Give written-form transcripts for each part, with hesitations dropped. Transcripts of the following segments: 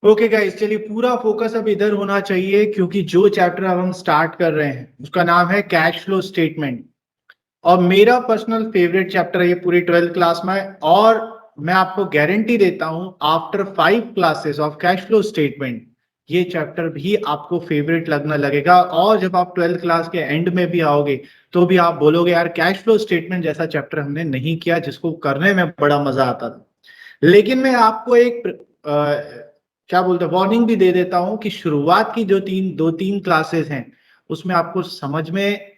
Okay guys, चलिए पूरा focus अब इधर होना चाहिए क्योंकि जो चैप्टर अब हम स्टार्ट कर रहे हैं उसका नाम है कैश फ्लो स्टेटमेंट। और मेरा पर्सनल फेवरेट चैप्टर है ये पूरी 12th क्लास में। और मैं आपको गारंटी देता हूं after 5 classes of cash flow statement ये चैप्टर भी आपको फेवरेट लगना लगेगा। और जब आप 12th क्लास के एंड में भी आओगे तो भी आप बोलोगे यार कैश फ्लो स्टेटमेंट जैसा चैप्टर हमने नहीं किया जिसको करने में बड़ा मजा आता था। लेकिन मैं आपको एक क्या बोलते हैं वार्निंग भी दे देता हूं कि शुरुआत की जो 2-3 क्लासेस हैं उसमें आपको समझ में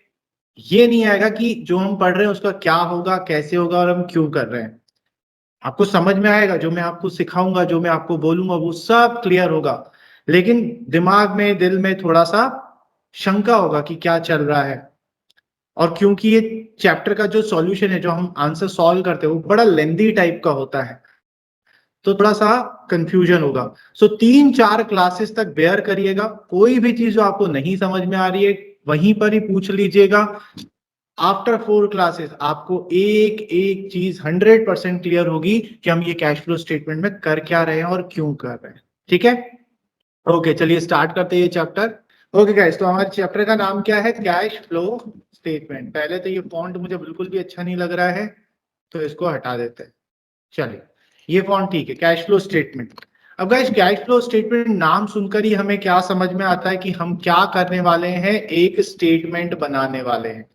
ये नहीं आएगा कि जो हम पढ़ रहे हैं उसका क्या होगा, कैसे होगा और हम क्यों कर रहे हैं। आपको समझ में आएगा, जो मैं आपको सिखाऊंगा, जो मैं आपको बोलूंगा वो सब क्लियर होगा। लेकिन दिमाग में, दिल में थोड़ा सा शंका होगा कि क्या चल रहा है। और क्योंकि ये चैप्टर का जो सॉल्यूशन है, जो हम आंसर सॉल्व करते हैं, वो बड़ा लेंदी टाइप का होता है, तो थोड़ा सा कंफ्यूजन होगा। सो 3-4 क्लासेस तक बेयर करिएगा। कोई भी चीज जो आपको नहीं समझ में आ रही है वहीं पर ही पूछ लीजिएगा। आफ्टर 4 क्लासेस आपको एक एक चीज 100% क्लियर होगी कि हम ये कैश फ्लो स्टेटमेंट में कर क्या रहे हैं और क्यों कर रहे हैं। ठीक है, ओके चलिए स्टार्ट करते हैं ये चैप्टर। ओके गाइस, तो हमारे चैप्टर का नाम क्या है? Cash flow statement. पहले तो ये फॉन्ट मुझे बिल्कुल भी अच्छा नहीं लग रहा है, तो इसको हटा देते हैं। चलिए, ये फॉन्ट ठीक है, कैश फ्लो स्टेटमेंट। अब गाइस, कैश फ्लो स्टेटमेंट नाम सुनकर ही हमें क्या समझ में आता है कि हम क्या करने वाले हैं? एक स्टेटमेंट बनाने वाले हैं।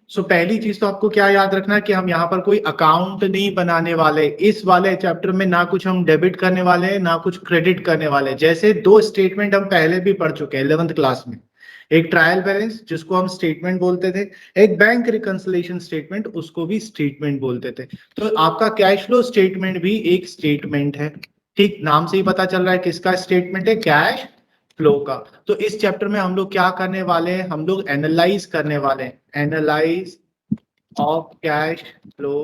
सो पहली चीज तो आपको क्या याद रखना है कि हम यहाँ पर कोई अकाउंट नहीं बनाने वाले। इस वाले चैप्टर में ना कुछ हम डेबिट करने वाले हैं ना कुछ क्रेडिट करने वाले हैं। जैसे दो स्टेटमेंट हम पहले भी पढ़ चुके हैं 11th क्लास में। एक ट्रायल बैलेंस जिसको हम स्टेटमेंट बोलते थे, एक बैंक रिकंसिलिएशन स्टेटमेंट उसको भी स्टेटमेंट बोलते थे। तो आपका कैश फ्लो स्टेटमेंट भी एक स्टेटमेंट है। ठीक, नाम से ही पता चल रहा है किसका स्टेटमेंट है? कैश फ्लो का। तो इस चैप्टर में हम लोग क्या करने वाले हैं? हम लोग एनालाइज करने वाले हैं, analyse of cash flow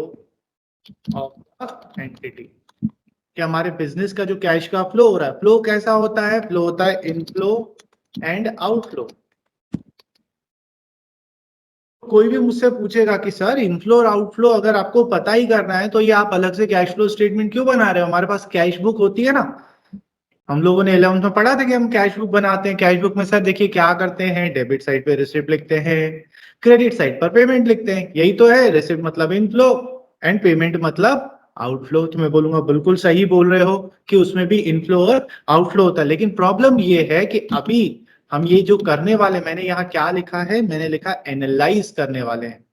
of entity. कि हमारे बिजनेस का जो कैश का फ्लो हो रहा है, फ्लो कैसा होता है? फ्लो होता है इनफ्लो एंड आउटफ्लो। कोई भी मुझसे पूछेगा कि सर इनफ्लो और आउटफ्लो अगर आपको पता ही करना है तो ये आप अलग से कैश फ्लो स्टेटमेंट क्यों बना रहे हो? हमारे पास कैश बुक होती है ना। हम लोगों ने 11th में पढ़ा था कि हम कैश बुक बनाते हैं। कैश बुक में सर देखिए क्या करते हैं, डेबिट साइड पे रिसिप्ट लिखते हैं, क्रेडिट साइड पर पेमेंट लिखते हैं। यही तो है, रिसिप्ट मतलब इनफ्लो एंड पेमेंट मतलब आउटफ्लो। तो मैं बोलूंगा बिल्कुल सही बोल रहे हो कि उसमें भी इनफ्लो और आउटफ्लो होता है। लेकिन प्रॉब्लम ये है कि अभी हम ये जो करने वाले, मैंने यहाँ क्या लिखा है? मैंने लिखा एनालाइज करने वाले हैं।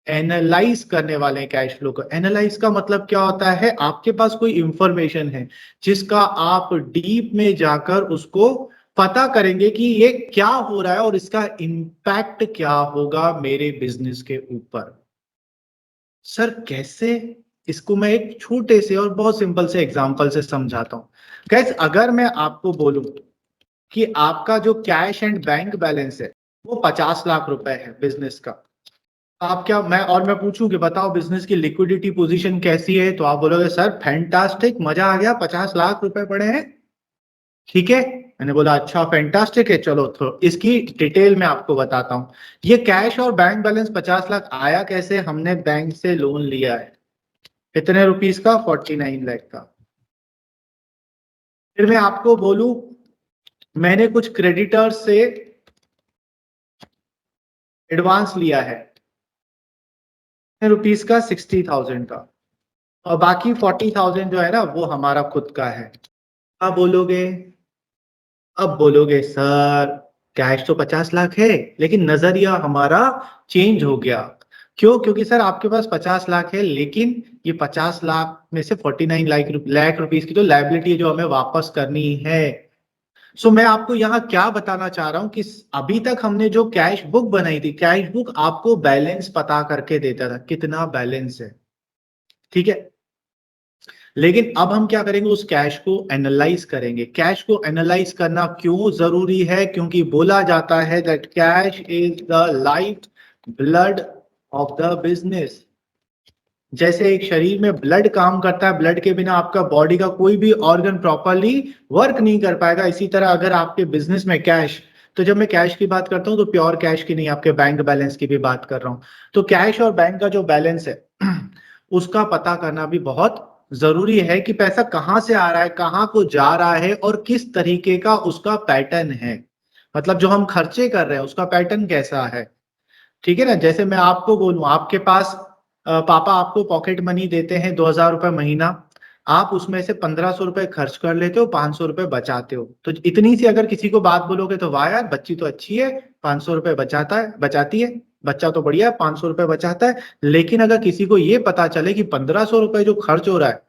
एनालाइज करने वाले हैं कैश फ्लो को। एनालाइज का मतलब क्या होता है? आपके पास कोई इंफॉर्मेशन है जिसका आप डीप में जाकर उसको पता करेंगे कि ये क्या हो रहा है और इसका इम्पैक्ट क्या होगा मेरे बिजनेस के ऊपर। सर कैसे? इसको मैं एक छोटे से और बहुत सिंपल से एग्जांपल से समझाता हूं। गैस, अगर मैं आपको बोलूं कि आपका जो कैश एंड बैंक बैलेंस है वो 50 लाख रुपए है बिजनेस का, आप क्या मैं पूछूं कि बताओ बिजनेस की लिक्विडिटी पोजीशन कैसी है, तो आप बोलोगे सर फैंटास्टिक, मजा आ गया, 50 लाख रुपए पड़े हैं। ठीक है, मैंने बोला अच्छा फैंटास्टिक है, चलो तो इसकी डिटेल में आपको बताता हूं। ये कैश और बैंक बैलेंस 50 लाख आया कैसे? हमने बैंक से लोन लिया है। कितने रुपीस का? 49 लाख का। फिर मैं आपको बोलूं मैंने कुछ क्रेडिटर्स से एडवांस लिया है, कितने रुपीस का? 60,000 का। और बाकी 40,000 जो है ना वो हमारा खुद का है। आप बोलोगे, अब बोलोगे सर कैश तो 50 लाख है लेकिन नजरिया हमारा चेंज हो गया। क्यों? क्योंकि सर आपके पास 50 लाख है लेकिन ये 50 लाख में से 49 लाख रुपीस की तो लायबिलिटी है जो हमें वापस करनी है। सो मैं आपको यहाँ क्या बताना चाह रहा हूँ कि अभी तक हमने जो कैश बुक बनाई थी, कैश बुक आपको बैलेंस पता करके देता था कितना बैलेंस है। ठीक है, लेकिन अब हम क्या करेंगे? उस कैश को एनालाइज करेंगे। कैश को एनालाइज करना क्यों जरूरी है? क्योंकि बोला जाता है that cash is the life blood of the business. जैसे एक शरीर में ब्लड काम करता है, ब्लड के बिना आपका बॉडी का कोई भी ऑर्गन प्रॉपरली वर्क नहीं कर पाएगा, इसी तरह अगर आपके बिजनेस में कैश, तो जब मैं कैश की बात करता हूं तो प्योर कैश की नहीं, आपके बैंक बैलेंस की भी बात कर रहा हूं। तो कैश और बैंक का जो बैलेंस है उसका पता करना भी बहुत जरूरी है कि पैसा कहाँ से आ रहा है, कहाँ को जा रहा है और किस तरीके का उसका पैटर्न है। मतलब जो हम खर्चे कर रहे हैं उसका पैटर्न कैसा है। ठीक है ना, जैसे मैं आपको बोलूं, आपके पास पापा आपको पॉकेट मनी देते हैं 2,000 रुपए महीना, आप उसमें से 1,500 रुपए खर्च कर लेते हो, 500 रुपए बचाते हो। तो इतनी सी अगर किसी को बात बोलोगे तो वाह यार बच्ची तो अच्छी है, 500 रुपए बचाती है, बच्चा तो बढ़िया है, 500 रुपए बचाता है। लेकिन अगर किसी को ये पता चले कि 1,500 रुपए जो खर्च हो रहा है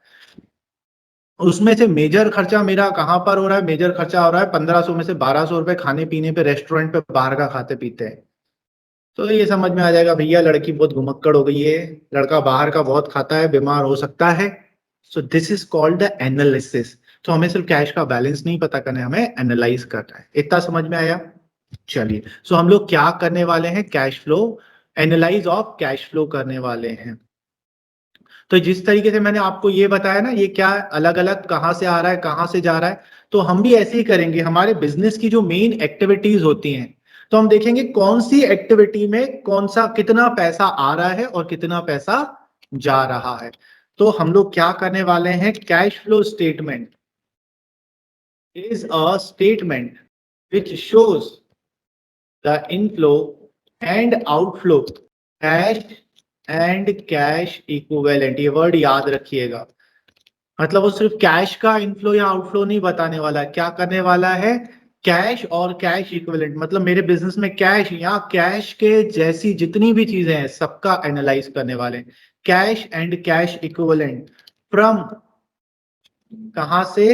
उसमें से मेजर खर्चा मेरा कहाँ पर हो रहा है, मेजर खर्चा हो रहा है 1,500 में से 1,200 रुपए खाने पीने पे, रेस्टोरेंट पे बाहर का खाते पीते हैं। तो ये समझ में आ जाएगा भैया लड़की बहुत घुमक्कड़ हो गई है, लड़का बाहर का बहुत खाता है, बीमार हो सकता है। So this is called the analysis. तो हमें सिर्फ कैश का बैलेंस नहीं पता करना है, हमें एनालाइज करना है। इतना समझ में आया। चलिए, सो हम लोग क्या करने वाले हैं, cash flow, analyse of cash flow करने वाले हैं। तो जिस तरीके से मैंने आपको ये बताया ना, ये क्या अलग अलग कहाँ से आ रहा है, कहाँ से जा रहा है, तो हम भी ऐसे ही करेंगे। हमारे बिजनेस की जो मेन एक्टिविटीज होती हैं, तो हम देखेंगे कौन सी एक्टिविटी में कौन सा कितना पैसा आ रहा है और कितना पैसा जा रहा है। तो हम लोग क्या करने वाले हैं, cash flow statement is a statement which shows the inflow and outflow cash and cash equivalent. ये वर्ड याद रखिएगा। मतलब वो सिर्फ कैश का इनफ्लो या आउटफ्लो नहीं बताने वाला है, क्या करने वाला है, कैश और कैश इक्विवेलेंट, मतलब मेरे बिजनेस में कैश या कैश के जैसी जितनी भी चीजें हैं सबका एनालाइज करने वाले हैं। Cash and cash equivalent from, कहां से,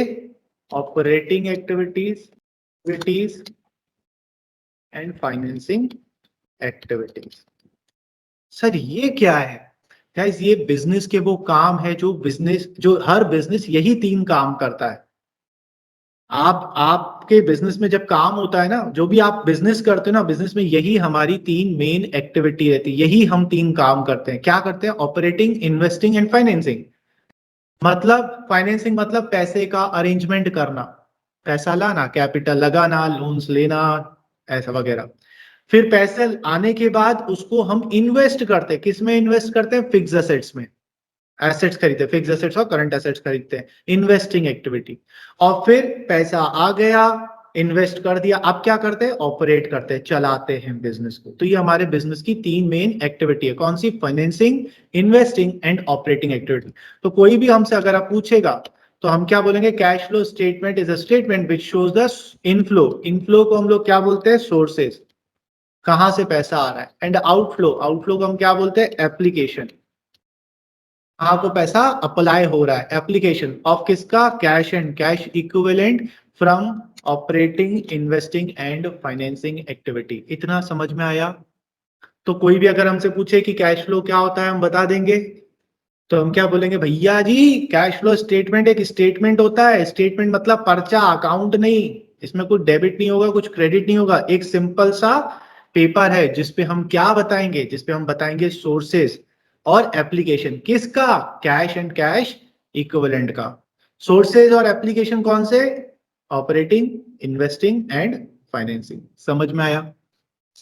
operating activities and financing activities. Sir ये क्या है, गाइस ये बिजनेस के वो काम है जो बिजनेस, जो हर बिजनेस यही तीन काम करता है। आप आपके बिजनेस में जब काम होता है ना, जो भी आप बिजनेस करते हो ना, बिजनेस में यही हमारी तीन मेन एक्टिविटी रहती है, यही हम तीन काम करते हैं। क्या करते हैं, ऑपरेटिंग, इन्वेस्टिंग एंड फाइनेंसिंग। मतलब फाइनेंसिंग मतलब पैसे का अरेंजमेंट करना, पैसा लाना, कैपिटल लगाना, लोन्स लेना, ऐसा वगैरह। फिर पैसे आने के बाद उसको हम इन्वेस्ट करते हैं, किस में इन्वेस्ट करते हैं, फिक्स एसेट्स में। एसेट्स खरीदते हैं, फिक्स एसेट्स और करंट एसेट्स खरीदते हैं, इन्वेस्टिंग एक्टिविटी। और फिर पैसा आ गया, इन्वेस्ट कर दिया, अब क्या करते हैं, ऑपरेट करते हैं, चलाते हैं बिजनेस को। तो ये हमारे बिजनेस की तीन मेन एक्टिविटी है, कौन सी, financing, investing and operating activity. तो कोई भी हमसे अगर आप पूछेगा तो हम क्या बोलेंगे, cash flow statement is a statement which shows the inflow. Inflow को हम लोग क्या बोलते हैं, सोर्सेस, कहां से पैसा आ रहा है। एंड आउटफ्लो, आउटफ्लो को हम क्या बोलते हैं, एप्लीकेशन, आपको पैसा अप्लाई हो रहा है, एप्लीकेशन ऑफ किसका, cash and cash equivalent from operating, investing and financing activity. इतना समझ में आया। तो कोई भी अगर हमसे पूछे कि कैश फ्लो क्या होता है, हम बता देंगे। तो हम क्या बोलेंगे, भैया जी कैश फ्लो स्टेटमेंट एक स्टेटमेंट होता है। स्टेटमेंट मतलब पर्चा, अकाउंट नहीं, इसमें कुछ डेबिट नहीं होगा, कुछ क्रेडिट नहीं होगा, एक सिंपल सा पेपर है जिसपे हम क्या बताएंगे, जिसपे हम बताएंगे सोर्सेस और एप्लीकेशन किसका, कैश एंड कैश इक्विवेलेंट का। सोर्सेज और एप्लीकेशन कौन से, ऑपरेटिंग, इन्वेस्टिंग एंड फाइनेंसिंग। समझ में आया,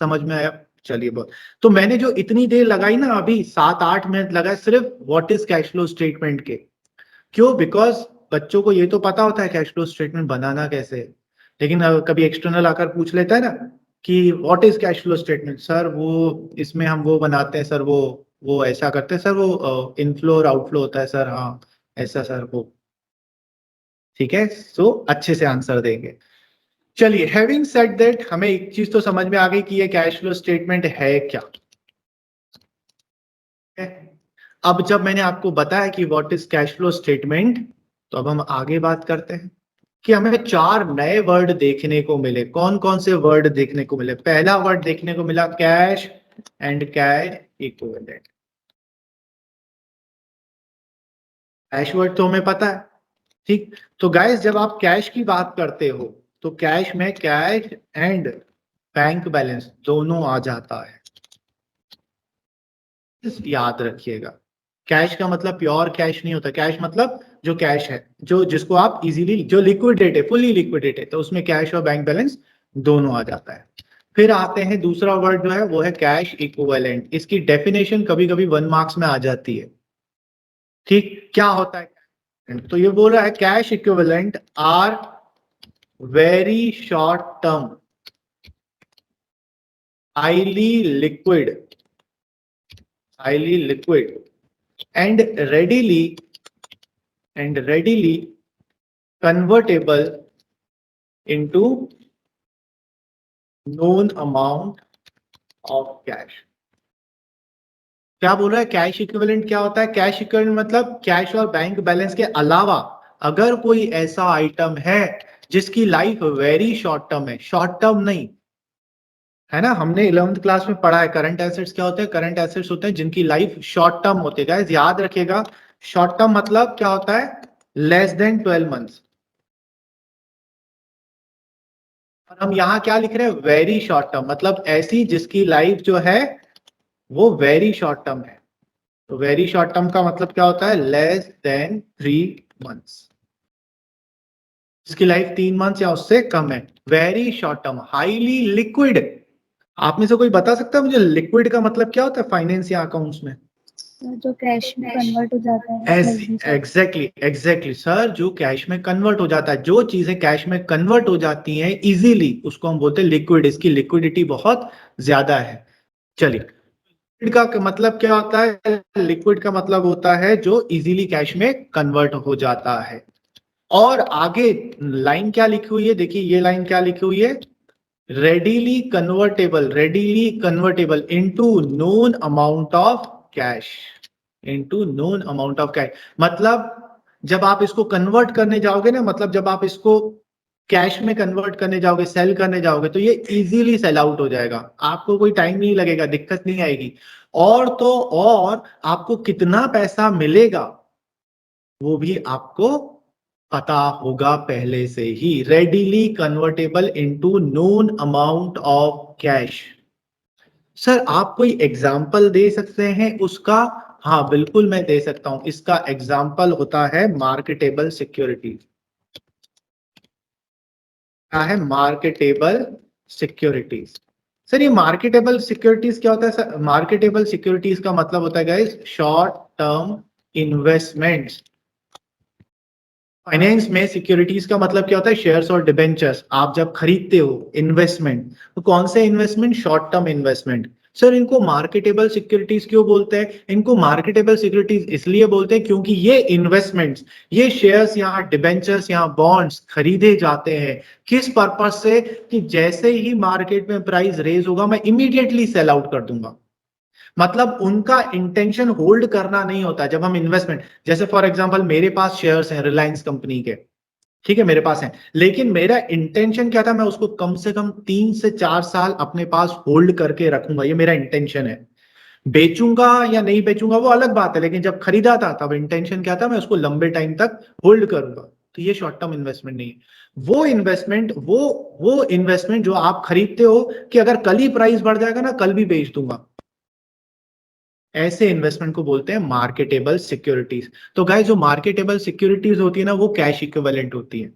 समझ में आया। चलिए बहुत, तो मैंने जो इतनी देर लगाई ना, अभी 7-8 मिनट लगाए सिर्फ what is cash flow statement के। क्यों, बिकॉज बच्चों को ये तो पता होता है कैश फ्लो स्टेटमेंट बनाना कैसे है, लेकिन कभी एक्सटर्नल आकर पूछ लेता है ना कि what is cash flow statement, sir वो इसमें हम वो बनाते हैं सर, वो ऐसा करते हैं सर, वो इनफ्लो और आउटफ्लो होता है सर, हाँ ऐसा सर वो। ठीक है, सो अच्छे से आंसर देंगे। चलिए, हैविंग सेड दैट, हमें एक चीज तो समझ में आ गई कि ये कैश फ्लो स्टेटमेंट है क्या। अब जब मैंने आपको बताया कि what is cash flow statement, तो अब हम आगे बात करते हैं कि हमें चार नए वर्ड देखने को मिले। कौन कौन से वर्ड देखने को मिले, पहला वर्ड देखने को मिला cash and cash equivalent. Cash word तो हमें पता है, ठीक। तो गाइस जब आप कैश की बात करते हो तो कैश में कैश एंड बैंक बैलेंस दोनों आ जाता है, याद रखिएगा। कैश का मतलब प्योर कैश नहीं होता, कैश मतलब जो कैश है, जो जिसको आप इजीली, जो लिक्विडेट है, फुल्ली लिक्विडेट है, तो उसमें कैश और बैंक बैलेंस दोनों आ जाता है। फिर आते हैं, दूसरा वर्ड जो है वो है कैश इक्विवेलेंट। इसकी डेफिनेशन कभी कभी 1 मार्क्स में आ जाती है, ठीक। क्या होता है, तो ये बोल रहा है cash equivalent are very short term, highly liquid, highly liquid and readily convertible into known amount of cash. क्या बोल रहा है? कैश इक्विवेलेंट क्या होता है? कैश इक्विवेलेंट मतलब कैश और बैंक बैलेंस के अलावा अगर कोई ऐसा आइटम है जिसकी लाइफ वेरी शॉर्ट टर्म है, शॉर्ट टर्म नहीं है ना, हमने 11th क्लास में पढ़ा है करंट एसेट्स क्या होते हैं? करंट एसेट्स होते हैं जिनकी लाइफ शॉर्ट टर्म होती है। गाइस याद रखिएगा, शॉर्ट टर्म मतलब क्या होता है? Less than 12 months. और हम यहां क्या लिख रहे हैं? वेरी शॉर्ट टर्म, मतलब ऐसी जिसकी लाइफ जो है वो वेरी शॉर्ट टर्म है। तो वेरी शॉर्ट टर्म का मतलब क्या होता है? लेस देन 3 मंथ्स, जिसकी लाइफ 3 मंथ्स या उससे कम है। Very short term, highly liquid. आप में से कोई बता सकता है मुझे लिक्विड का मतलब क्या होता है फाइनेंस या अकाउंट्स में? जो कैश में कन्वर्ट हो जाता है। एग्जैक्टली सर, जो कैश में कन्वर्ट हो जाता है, जो चीजें कैश में कन्वर्ट हो जाती हैं इजीली, उसको हम बोलते हैं लिक्विड। इसकी लिक्विडिटी बहुत ज्यादा है। चलिए, लिक्विड का मतलब क्या होता है? लिक्विड का मतलब होता है जो इजीली कैश में कन्वर्ट हो जाता है। और आगे लाइन क्या लिखी हुई है? देखिए ये लाइन क्या लिखी हुई है? Readily convertible into known amount of cash, into known amount of cash. मतलब जब आप इसको कन्वर्ट करने जाओगे ना, मतलब जब आप इसको कैश में कन्वर्ट करने जाओगे, सेल करने जाओगे, तो ये इजीली सेल आउट हो जाएगा। आपको कोई टाइम नहीं लगेगा, दिक्कत नहीं आएगी। और तो और आपको कितना पैसा मिलेगा वो भी आपको पता होगा पहले से ही। Readily convertible into known amount of cash. Sir आप कोई एग्जाम्पल दे सकते हैं उसका? हाँ बिल्कुल मैं दे सकता हूं। इसका एग्जाम्पल होता है मार्केटेबल सिक्योरिटीज। क्या है मार्केटेबल सिक्योरिटीज? सर ये मार्केटेबल सिक्योरिटीज क्या होता है? सर मार्केटेबल सिक्योरिटीज का मतलब होता है guys short term investments. Finance में सिक्योरिटीज का मतलब क्या होता है? शेयर्स और डिबेंचर्स। आप जब खरीदते हो इन्वेस्टमेंट, तो कौन से investment? Short term investment. Sir इनको मार्केटेबल सिक्योरिटीज क्यों बोलते हैं? इनको मार्केटेबल सिक्योरिटीज इसलिए बोलते हैं क्योंकि ये इन्वेस्टमेंट्स, ये शेयर्स यहाँ डिबेंचर्स यहाँ बॉन्ड्स खरीदे जाते हैं। किस पर्पज से? कि जैसे ही मार्केट में प्राइस रेज होगा मैं इमीडिएटली सेल आउट कर दूंगा। मतलब उनका इंटेंशन होल्ड करना नहीं होता। जब हम इन्वेस्टमेंट, जैसे फॉर एग्जांपल मेरे पास शेयर्स हैं रिलायंस कंपनी के, ठीक है मेरे पास हैं, लेकिन मेरा इंटेंशन क्या था? मैं उसको कम से कम 3 से 4 साल अपने पास होल्ड करके रखूंगा, ये मेरा इंटेंशन है। बेचूंगा या नहीं बेचूंगा वो अलग बात है, लेकिन जब खरीदा था तब इंटेंशन क्या था? मैं उसको लंबे टाइम तक होल्ड करूंगा। तो ये शॉर्ट टर्म इन्वेस्टमेंट नहीं है। वो इन्वेस्टमेंट जो आप खरीदते हो कि अगर कल ही प्राइस बढ़ जाएगा ना, कल भी बेच दूंगा, ऐसे इन्वेस्टमेंट को बोलते हैं मार्केटेबल सिक्योरिटीज। तो गाइस जो मार्केटेबल सिक्योरिटीज होती है ना, वो कैश इक्विवेलेंट होती है।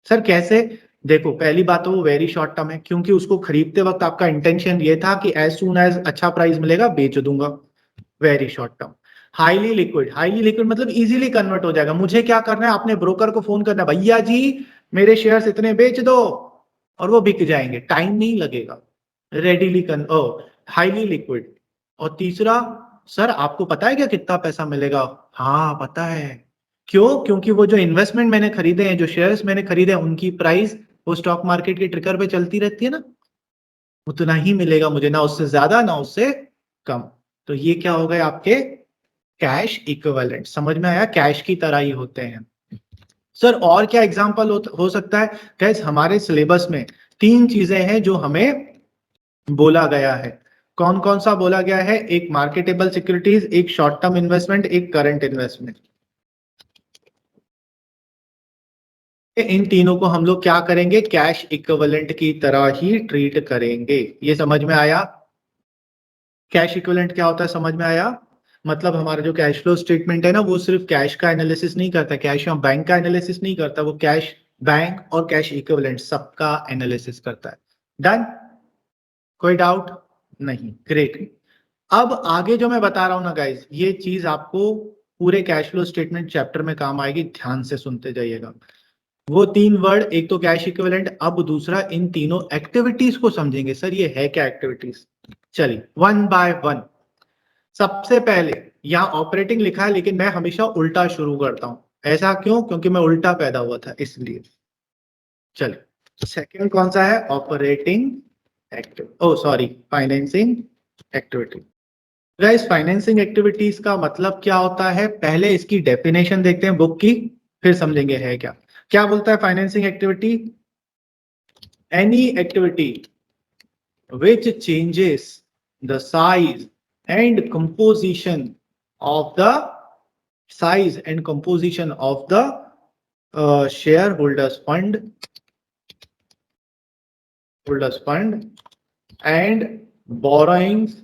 सर कैसे? देखो पहली बात तो वो वेरी शॉर्ट टर्म है, क्योंकि उसको खरीदते वक्त आपका इंटेंशन ये था कि एज सून एज अच्छा प्राइस मिलेगा बेच दूंगा। Very short term. Highly liquid मतलब इजीली कन्वर्ट हो जाएगा। मुझे क्या करना है? अपने ब्रोकर को फोन करना है, भैया जी मेरे शेयर्स इतने बेच दो, और वो बिक जाएंगे, टाइम नहीं लगेगा। रेडीली कन ओ हाईली लिक्विड। और तीसरा, सर आपको पता है क्या कितना पैसा मिलेगा? हाँ पता है। क्यों? क्योंकि वो जो इन्वेस्टमेंट मैंने खरीदे हैं, जो शेयर्स मैंने खरीदे हैं, उनकी प्राइस वो स्टॉक मार्केट के ट्रिगर पे चलती रहती है ना, उतना ही मिलेगा मुझे, ना उससे ज्यादा ना उससे कम। तो ये क्या हो गए आपके कैश इक्विवेलेंट। समझ में आया? कैश की तरह ही होते हैं। सर और क्या एग्जांपल हो सकता है? गाइस हमारे सिलेबस में 3 चीजें हैं जो हमें बोला गया है। कौन कौन सा बोला गया है? एक मार्केटेबल सिक्योरिटीज, एक शॉर्ट टर्म इन्वेस्टमेंट, एक करंट इन्वेस्टमेंट। इन तीनों को हम लोग क्या करेंगे? कैश इक्विवेलेंट की तरह ही ट्रीट करेंगे। ये समझ में आया? कैश इक्विवेलेंट क्या होता है समझ में आया? मतलब हमारा जो कैश फ्लो स्टेटमेंट है ना, वो सिर्फ कैश का एनालिसिस नहीं करता, कैश या बैंक का एनालिसिस नहीं करता, वो कैश, बैंक और कैश इक्विवेलेंट सबका एनालिसिस करता है। डन? कोई डाउट नहीं? ग्रेट। अब आगे जो मैं बता रहा हूं ना गाइज, ये चीज आपको पूरे कैश फ्लो स्टेटमेंट चैप्टर में काम आएगी, ध्यान से सुनते जाइएगा। वो 3 वर्ड, एक तो कैश इक्विवेलेंट, अब दूसरा इन तीनों एक्टिविटीज को समझेंगे। सर ये है क्या एक्टिविटीज? चलिए वन बाय वन। सबसे पहले यहाँ ऑपरेटिंग लिखा है, लेकिन मैं हमेशा उल्टा शुरू करता हूं। ऐसा क्यों? क्योंकि मैं उल्टा पैदा हुआ था इसलिए। चलिए सेकंड कौन सा है? Operating financing activity. Guys financing activities का मतलब क्या होता है? पहले इसकी डेफिनेशन देखते हैं बुक की, फिर समझेंगे है क्या। क्या बोलता है financing activity? Any activity which changes the size and composition of the shareholders fund and borrowings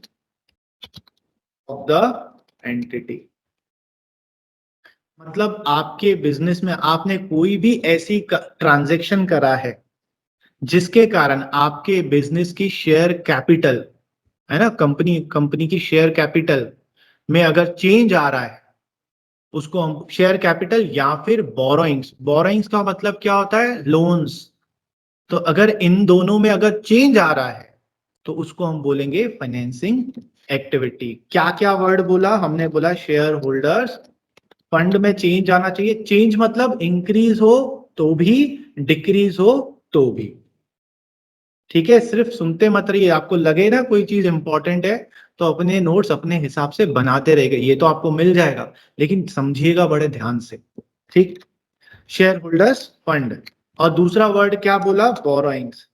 of the entity। मतलब आपके बिजनेस में आपने कोई भी ऐसी ट्रांजैक्शन करा है जिसके कारण आपके बिजनेस की शेयर कैपिटल है ना, कंपनी की शेयर कैपिटल में अगर चेंज आ रहा है, उसको हम शेयर कैपिटल या फिर बोरोइंग्स का मतलब क्या होता है? लोन्स। तो अगर इन दोनों में अगर चेंज आ रहा है तो उसको हम बोलेंगे फाइनेंसिंग एक्टिविटी। क्या क्या वर्ड बोला हमने? बोला शेयर होल्डर्स फंड में चेंज आना चाहिए। चेंज मतलब इंक्रीज हो तो भी, डिक्रीज हो तो भी। ठीक है, सिर्फ सुनते मत रहिए। आपको लगे ना कोई चीज इंपॉर्टेंट है तो अपने नोट्स अपने हिसाब से बनाते रहेगा, ये तो आपको मिल जाएगा, लेकिन समझिएगा बड़े ध्यान से। ठीक, शेयर होल्डर्स फंड। और दूसरा वर्ड क्या बोला? बोरोइंग्स।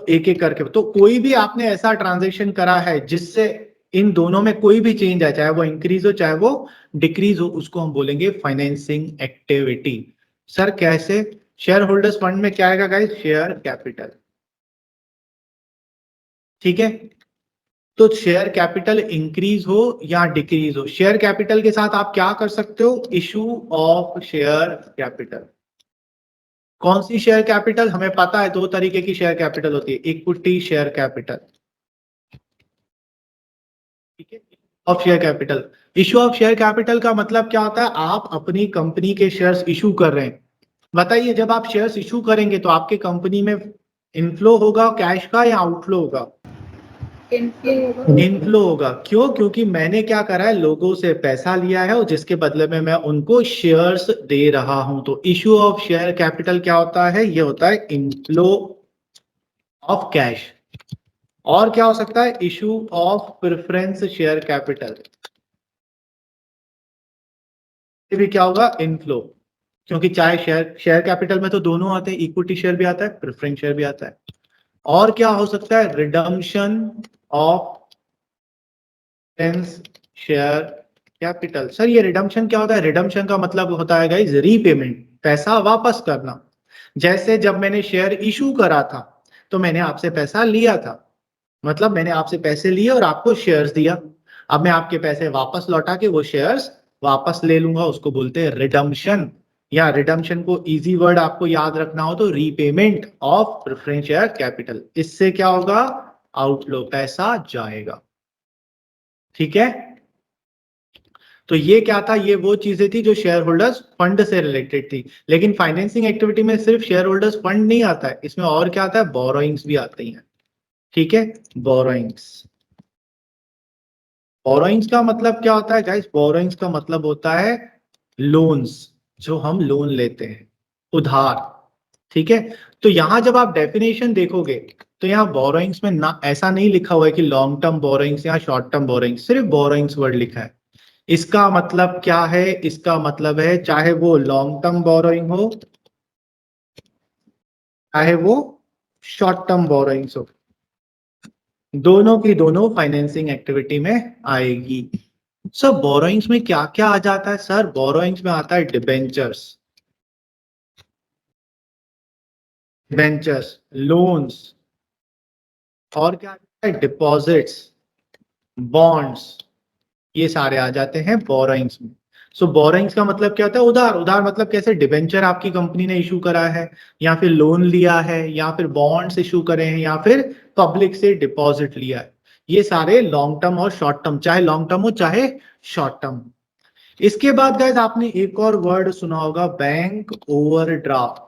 एक एक करके। तो कोई भी आपने ऐसा ट्रांजेक्शन करा है जिससे इन दोनों में कोई भी चेंज है, चाहे वो इंक्रीज हो चाहे वो डिक्रीज हो, उसको हम बोलेंगे फाइनेंसिंग एक्टिविटी। सर कैसे? शेयर होल्डर्स फंड में क्या आएगा गाइस? Share capital. ठीक है, तो शेयर कैपिटल इंक्रीज हो या डिक्रीज हो, शेयर कैपिटल के साथ आप क्या कर सकते हो? Issue of share capital. कौन सी शेयर कैपिटल? हमें पता है दो तरीके की शेयर कैपिटल होती है, इक्विटी शेयर कैपिटल, ठीक है, of share capital. Issue of share capital का मतलब क्या होता है? आप अपनी कंपनी के शेयर्स इशू कर रहे हैं। बताइए, जब आप शेयर्स इशू करेंगे तो आपके कंपनी में इनफ्लो होगा कैश का या आउटफ्लो होगा? इनफ्लो होगा। क्यों? क्योंकि मैंने क्या करा है? लोगों से पैसा लिया है और जिसके बदले में मैं उनको शेयर्स दे रहा हूं। तो इशू ऑफ शेयर कैपिटल क्या होता है? ये होता है इनफ्लो ऑफ कैश। और क्या हो सकता है? Issue of preference share capital, ये भी क्या होगा? इनफ्लो। क्योंकि चाहे शेयर कैपिटल में तो दोनों आते हैं, इक्विटी शेयर भी आता है, प्रेफरेंस शेयर भी आता है। और क्या हो सकता है? Redemption of share capital. Sir ये रिडम्पशन क्या होता है? रिडम्पशन का मतलब होता है गाइस रीपेमेंट, पैसा वापस करना। जैसे जब मैंने शेयर इशू करा था तो मैंने आपसे पैसा लिया था, मतलब मैंने आपसे पैसे लिए और आपको शेयर्स दिया। अब मैं आपके पैसे वापस लौटा के वो शेयर्स वापस ले लूंगा, उसको बोलते हैं रिडम्पशन। या रिडम्पशन को इजी वर्ड आपको याद रखना हो तो repayment of preference share capital. इससे क्या होगा? आउटफ्लो, पैसा जाएगा। ठीक है, तो ये क्या था? ये वो चीजें थी जो शेयर होल्डर्स फंड से रिलेटेड थी। लेकिन फाइनेंसिंग एक्टिविटी में सिर्फ शेयर होल्डर्स फंड नहीं आता है, इसमें और क्या आता है? बोरोइंग्स भी आती हैं। ठीक है, बोरोइंग्स। बोरोइंग्स का मतलब क्या होता है गाइस? बोरोइंग्स का मतलब होता है लोन्स, जो हम लोन लेते हैं, उधार। ठीक है, तो यहां जब आप डेफिनेशन देखोगे तो यहाँ बोरोइंग्स में ना ऐसा नहीं लिखा हुआ है कि लॉन्ग टर्म बोरोइंग्स या शॉर्ट टर्म बोरोइंग्स, सिर्फ बोरोइंग्स वर्ड लिखा है। इसका मतलब क्या है? इसका मतलब है चाहे वो लॉन्ग टर्म बोरोइंग हो चाहे वो शॉर्ट टर्म बोरोइंग्स हो, दोनों की दोनों फाइनेंसिंग एक्टिविटी में आएगी। सर बोरोइंग्स में क्या क्या आ जाता है? सर बोरोइंग्स में आता है डिबेंचर्स, लोन्स, और क्या आता है? डिपॉजिट्स, बॉन्ड्स, ये सारे आ जाते हैं बोरोइंग्स में। सो बोरोइंग्स का मतलब क्या होता है? उधार। उधार मतलब कैसे? डिबेंचर आपकी कंपनी ने इशू करा है, या फिर लोन लिया है, या फिर बॉन्ड्स इशू करे हैं, या फिर पब्लिक से डिपॉजिट लिया है। ये सारे लॉन्ग टर्म और शॉर्ट टर्म, चाहे लॉन्ग टर्म हो चाहे शॉर्ट टर्म। इसके बाद गाइस आपने एक और वर्ड सुना होगा, बैंक ओवरड्राफ्ट।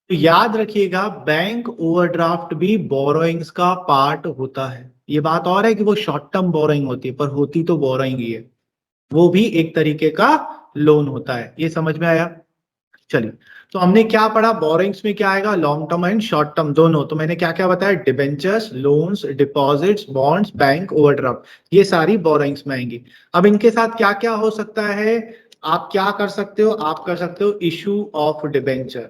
तो याद रखिएगा बैंक ओवरड्राफ्ट भी बोरोइंग्स का पार्ट होता है। ये बात और है कि वो शॉर्ट टर्म बोरोइंग होती है, पर होती तो बोरोइंग ही है, वो भी एक तरीके का लोन होता है। ये समझ में आया? चलिए, तो हमने क्या पढ़ा, बोरोइंग्स में क्या आएगा, long term and short term दोनों। तो मैंने क्या क्या बताया, debentures, loans, deposits, bonds, bank overdraft, ये सारी बोरोइंग्स में आएंगी। अब इनके साथ क्या क्या हो सकता है, आप क्या कर सकते हो, आप कर सकते हो इशू ऑफ डिबेंचर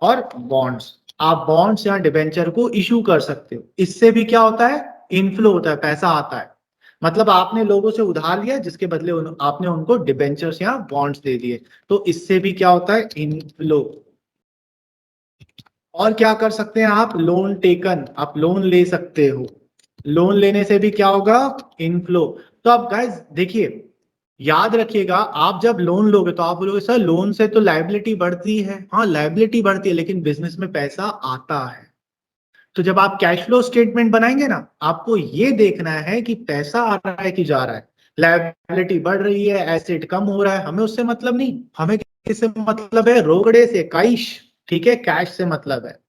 और बॉन्ड्स। आप बॉन्ड्स या डिबेंचर को इशू कर सकते हो, इससे भी क्या होता है, इनफ्लो होता है, पैसा आता है। मतलब आपने लोगों से उधार लिया, जिसके बदले आपने उनको डिबेंचर्स या बॉन्ड्स दे दिए, तो इससे भी क्या होता है, इनफ्लो। और क्या कर सकते हैं आप, लोन टेकन, आप लोन ले सकते हो, लोन लेने से भी क्या होगा, इनफ्लो। तो आप गाइस देखिए, याद रखिएगा, आप जब लोन लोगे तो आप बोलोगे सर लोन से तो लायबिलिटी बढ़ती है। हाँ, लायबिलिटी बढ़ती है, लेकिन बिजनेस में पैसा आता है। तो जब आप कैश फ्लो स्टेटमेंट बनाएंगे ना, आपको ये देखना है कि पैसा आ रहा है कि जा रहा है। लायबिलिटी बढ़ रही है, एसेट कम हो रहा है, हमें उससे मतलब नहीं, हमें किससे मतलब है, रोकड़े से, कैश। ठीक है, कैश से मतलब है,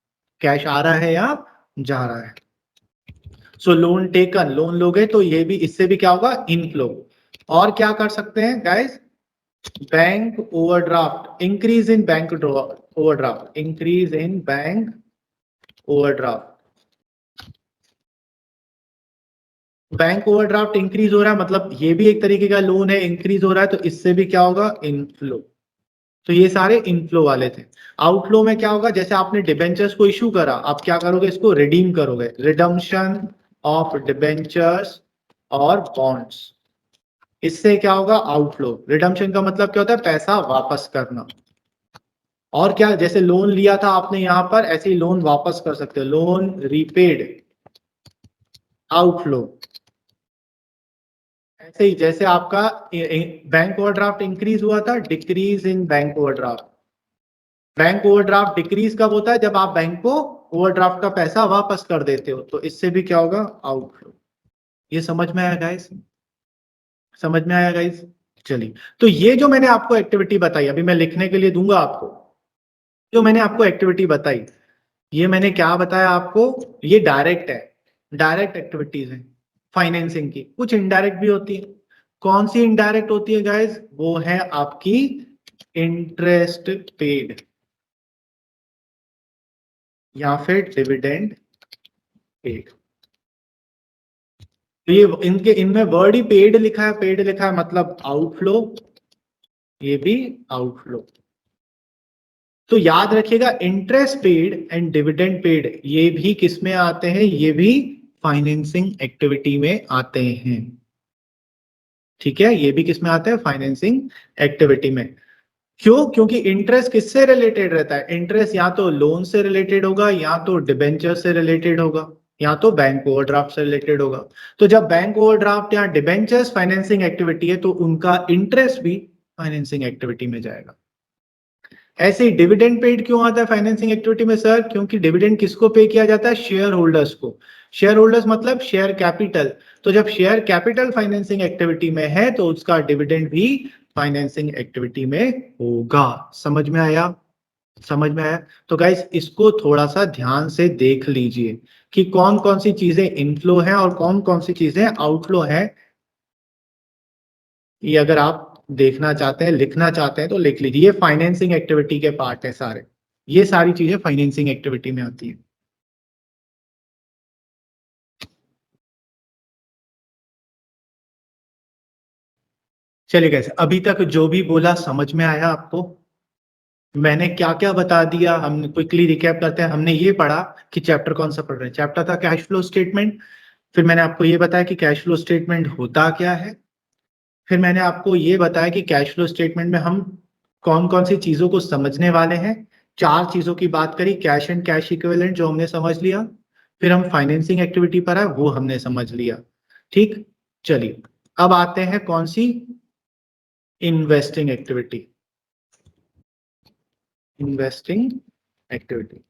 कैश आ रहा है या जा रहा है। सो लोन टेकन, लोन लोगे तो ये भी, इससे भी क्या होगा, इनफ्लो। और क्या कर सकते हैं guys, bank overdraft, increase in bank overdraft, increase in bank overdraft. Bank overdraft increase हो रहा है, मतलब ये भी एक तरीके का लोन है, इंक्रीज हो रहा है, तो इससे भी क्या होगा, इनफ्लो। तो ये सारे इनफ्लो वाले थे। आउटफ्लो में क्या होगा, जैसे आपने डिबेंचर्स को इशू करा, आप क्या करोगे, इसको रिडीम करोगे, रिडम्पशन ऑफ डिबेंचर्स और बॉन्ड्स। इससे क्या होगा, आउटफ्लो। रिडम्पशन का मतलब क्या होता है, पैसा वापस करना। और क्या, जैसे लोन लिया था आपने यहां पर, ऐसे ही लोन वापस कर सकते हो, लोन रीपेड, आउटफ्लो। ऐसे ही जैसे आपका बैंक ओवरड्राफ्ट इंक्रीज हुआ था, decrease in bank overdraft. Bank overdraft decrease कब होता है, जब आप बैंक को ओवरड्राफ्ट का पैसा वापस कर देते हो, तो इससे भी क्या होगा, आउटफ्लो। ये समझ में आया गाइस? समझ में आया गाइस? चलिए, तो ये जो मैंने आपको एक्टिविटी बताई, अभी मैं लिखने के लिए दूंगा आपको, जो मैंने आपको एक्टिविटी बताई, ये मैंने क्या बताया आपको, ये डायरेक्ट है, डायरेक्ट एक्टिविटीज है फाइनेंसिंग की। कुछ इनडायरेक्ट भी होती है। कौन सी इनडायरेक्ट होती है गाइस, वो है आपकी इंटरेस्ट पेड या फिर डिविडेंड पेड। तो ये इनके, इनमें वर्ड ही पेड लिखा है, पेड लिखा है मतलब आउटफ्लो, ये भी आउटफ्लो। तो याद रखिएगा, interest paid and dividend paid ये भी किस में आते हैं, ये भी फाइनेंसिंग एक्टिविटी में आते हैं। ठीक है, ये भी किस में आते हैं, फाइनेंसिंग एक्टिविटी में। क्यों? क्योंकि इंटरेस्ट किससे रिलेटेड रहता है, इंटरेस्ट या तो लोन से रिलेटेड होगा, या तो डिबेंचर से रिलेटेड होगा, या तो बैंक ओवरड्राफ्ट से रिलेटेड होगा। तो जब बैंक ओवरड्राफ्ट या डिबेंचर्स फाइनेंसिंग एक्टिविटी है, तो उनका इंटरेस्ट भी फाइनेंसिंग एक्टिविटी में जाएगा। ऐसे ही डिविडेंड पेड क्यों आता है फाइनेंसिंग एक्टिविटी में सर, क्योंकि डिविडेंड किसको पे किया जाता है, शेयर होल्डर्स को। शेयर होल्डर्स मतलब शेयर कैपिटल। तो जब शेयर कैपिटल फाइनेंसिंग एक्टिविटी में है, तो उसका डिविडेंड भी फाइनेंसिंग एक्टिविटी में होगा। समझ में आया? समझ में आया? तो गाइस, इसको थोड़ा सा ध्यान से देख लीजिए कि कौन कौन सी चीजें इनफ्लो हैं और कौन कौन सी चीजें आउटफ्लो हैं। ये अगर आप देखना चाहते हैं, लिखना चाहते हैं, तो लिख लीजिए, ये फाइनेंसिंग एक्टिविटी के पार्ट है सारे। ये सारी चीजें फाइनेंसिंग एक्टिविटी में आती है। चलिए गाइस, अभी तक जो भी बोला समझ में आया आपको? मैंने क्या क्या बता दिया, हम क्विकली रिकैप करते हैं। हमने ये पढ़ा कि चैप्टर कौन सा पढ़ रहे हैं, चैप्टर था कैश फ्लो स्टेटमेंट। फिर मैंने आपको ये बताया कि कैश फ्लो स्टेटमेंट होता क्या है। फिर मैंने आपको ये बताया कि कैश फ्लो स्टेटमेंट में हम कौन कौन सी चीजों को समझने वाले हैं। चार चीजों की बात करी, कैश एंड कैश इक्विवेलेंट जो हमने समझ लिया। फिर हम फाइनेंसिंग एक्टिविटी पर है, वो हमने समझ लिया। ठीक, चलिए अब आते हैं कौन सी, इन्वेस्टिंग एक्टिविटी। इन्वेस्टिंग एक्टिविटी,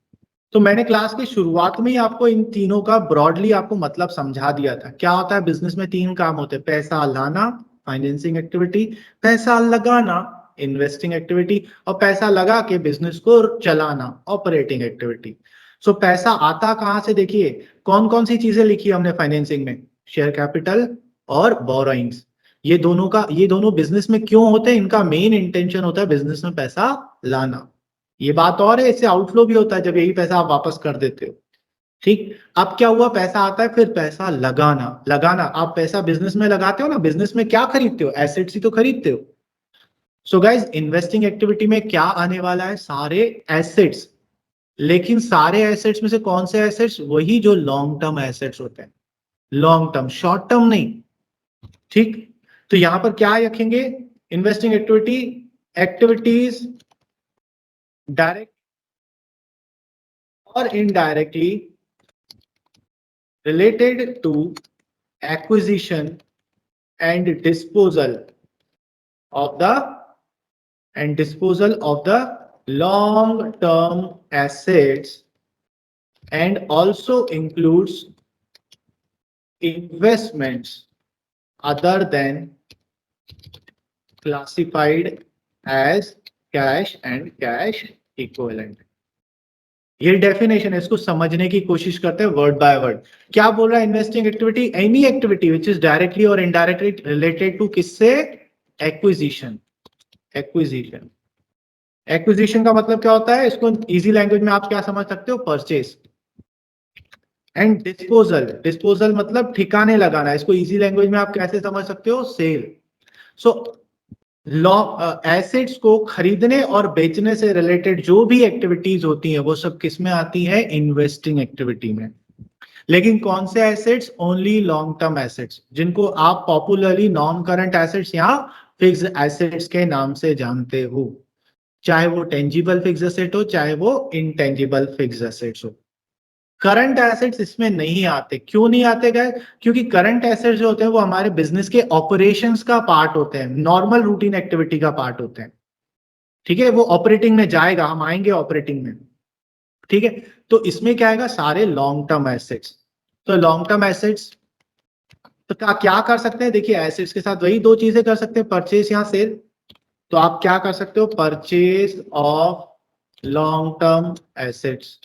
तो मैंने क्लास की शुरुआत में ही आपको इन तीनों का ब्रॉडली आपको मतलब समझा दिया था। क्या होता है बिजनेस में? तीन काम होते हैं, पैसा लाना फाइनेंसिंग एक्टिविटी, पैसा लगाना इन्वेस्टिंग एक्टिविटी, और पैसा लगा के बिजनेस को चलाना ऑपरेटिंग एक्टिविटी। सो पैसा आता कहां से? देखिए कौन कौन सी चीजें लिखी हमने फाइनेंसिंग में, शेयर कैपिटल और बोरोइंग्स। ये दोनों बिजनेस में क्यों होते हैं? इनका मेन इंटेंशन होता है बिजनेस में पैसा लाना। ये बात और है, इससे आउटफ्लो भी होता है जब यही पैसा आप वापस कर देते हो। ठीक, अब क्या हुआ? पैसा आता है, फिर पैसा लगाना आप पैसा बिजनेस में लगाते हो ना, बिजनेस में क्या खरीदते हो? एसेट्स ही तो खरीदते हो। सो गाइज इन्वेस्टिंग एक्टिविटी में क्या आने वाला है? सारे एसेट्स। लेकिन सारे एसेट्स में से कौन से एसेट्स? वही जो लॉन्ग टर्म एसेट्स होते हैं, लॉन्ग टर्म, शॉर्ट टर्म नहीं। ठीक, तो यहां पर क्या रखेंगे? इन्वेस्टिंग एक्टिविटीज डायरेक्ट और indirectly related to acquisition and disposal of the long term assets, and also includes investments other than classified as cash and cash equivalent। ये डेफिनेशन है, इसको समझने की कोशिश करते हैं वर्ड बाय वर्ड। क्या बोल रहा है? Investing activity any activity which is directly और इनडायरेक्टली रिलेटेड टू किससे? एक्विजिशन। एक्विजिशन का मतलब क्या होता है? इसको इजी लैंग्वेज में आप क्या समझ सकते हो? परचेज। एंड डिस्पोजल मतलब ठिकाने लगाना, इसको इजी लैंग्वेज में आप कैसे समझ सकते हो? सेल। सो एसेट्स को खरीदने और बेचने से रिलेटेड जो भी एक्टिविटीज होती हैं वो सब किस में आती है? इन्वेस्टिंग एक्टिविटी में। लेकिन कौन से assets? Only long term assets, जिनको आप पॉपुलरली नॉन करंट एसेट्स या फिक्स एसेट्स के नाम से जानते हो। चाहे वो टेंजिबल फिक्स एसेट हो, चाहे वो इनटेंजिबल फिक्स एसेट्स हो। करंट एसेट्स इसमें नहीं आते। क्यों नहीं आते गए? क्योंकि करंट एसेट्स जो होते हैं वो हमारे बिजनेस के ऑपरेशंस का पार्ट होते हैं, नॉर्मल रूटीन एक्टिविटी का पार्ट होते हैं। ठीक है, वो ऑपरेटिंग में जाएगा, हम आएंगे ऑपरेटिंग में। ठीक है, तो इसमें क्या आएगा? सारे लॉन्ग टर्म एसेट्स। तो लॉन्ग टर्म एसेट्स तो क्या कर सकते हैं? देखिए एसेट्स के साथ वही दो चीजें कर सकते हैं, परचेज या सेल। तो आप क्या कर सकते हो? Purchase of long term assets.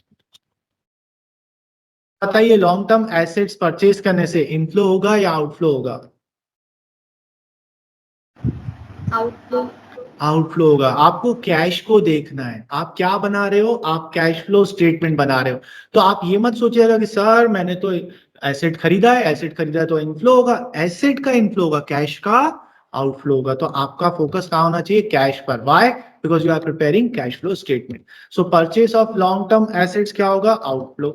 बताइए लॉन्ग टर्म एसेट्स परचेज करने से इनफ्लो होगा या आउटफ्लो होगा? आउटफ्लो होगा। आपको कैश को देखना है, आप क्या बना रहे हो? आप कैश फ्लो स्टेटमेंट बना रहे हो। तो आप ये मत सोचिएगा कि सर मैंने तो एसेट खरीदा है तो इनफ्लो होगा। एसेट का इनफ्लो होगा, कैश का आउटफ्लो होगा। तो आपका फोकस कहां होना चाहिए? कैश पर। Why? Because you are preparing cash flow statement. So purchase of long term assets क्या होगा? आउटफ्लो।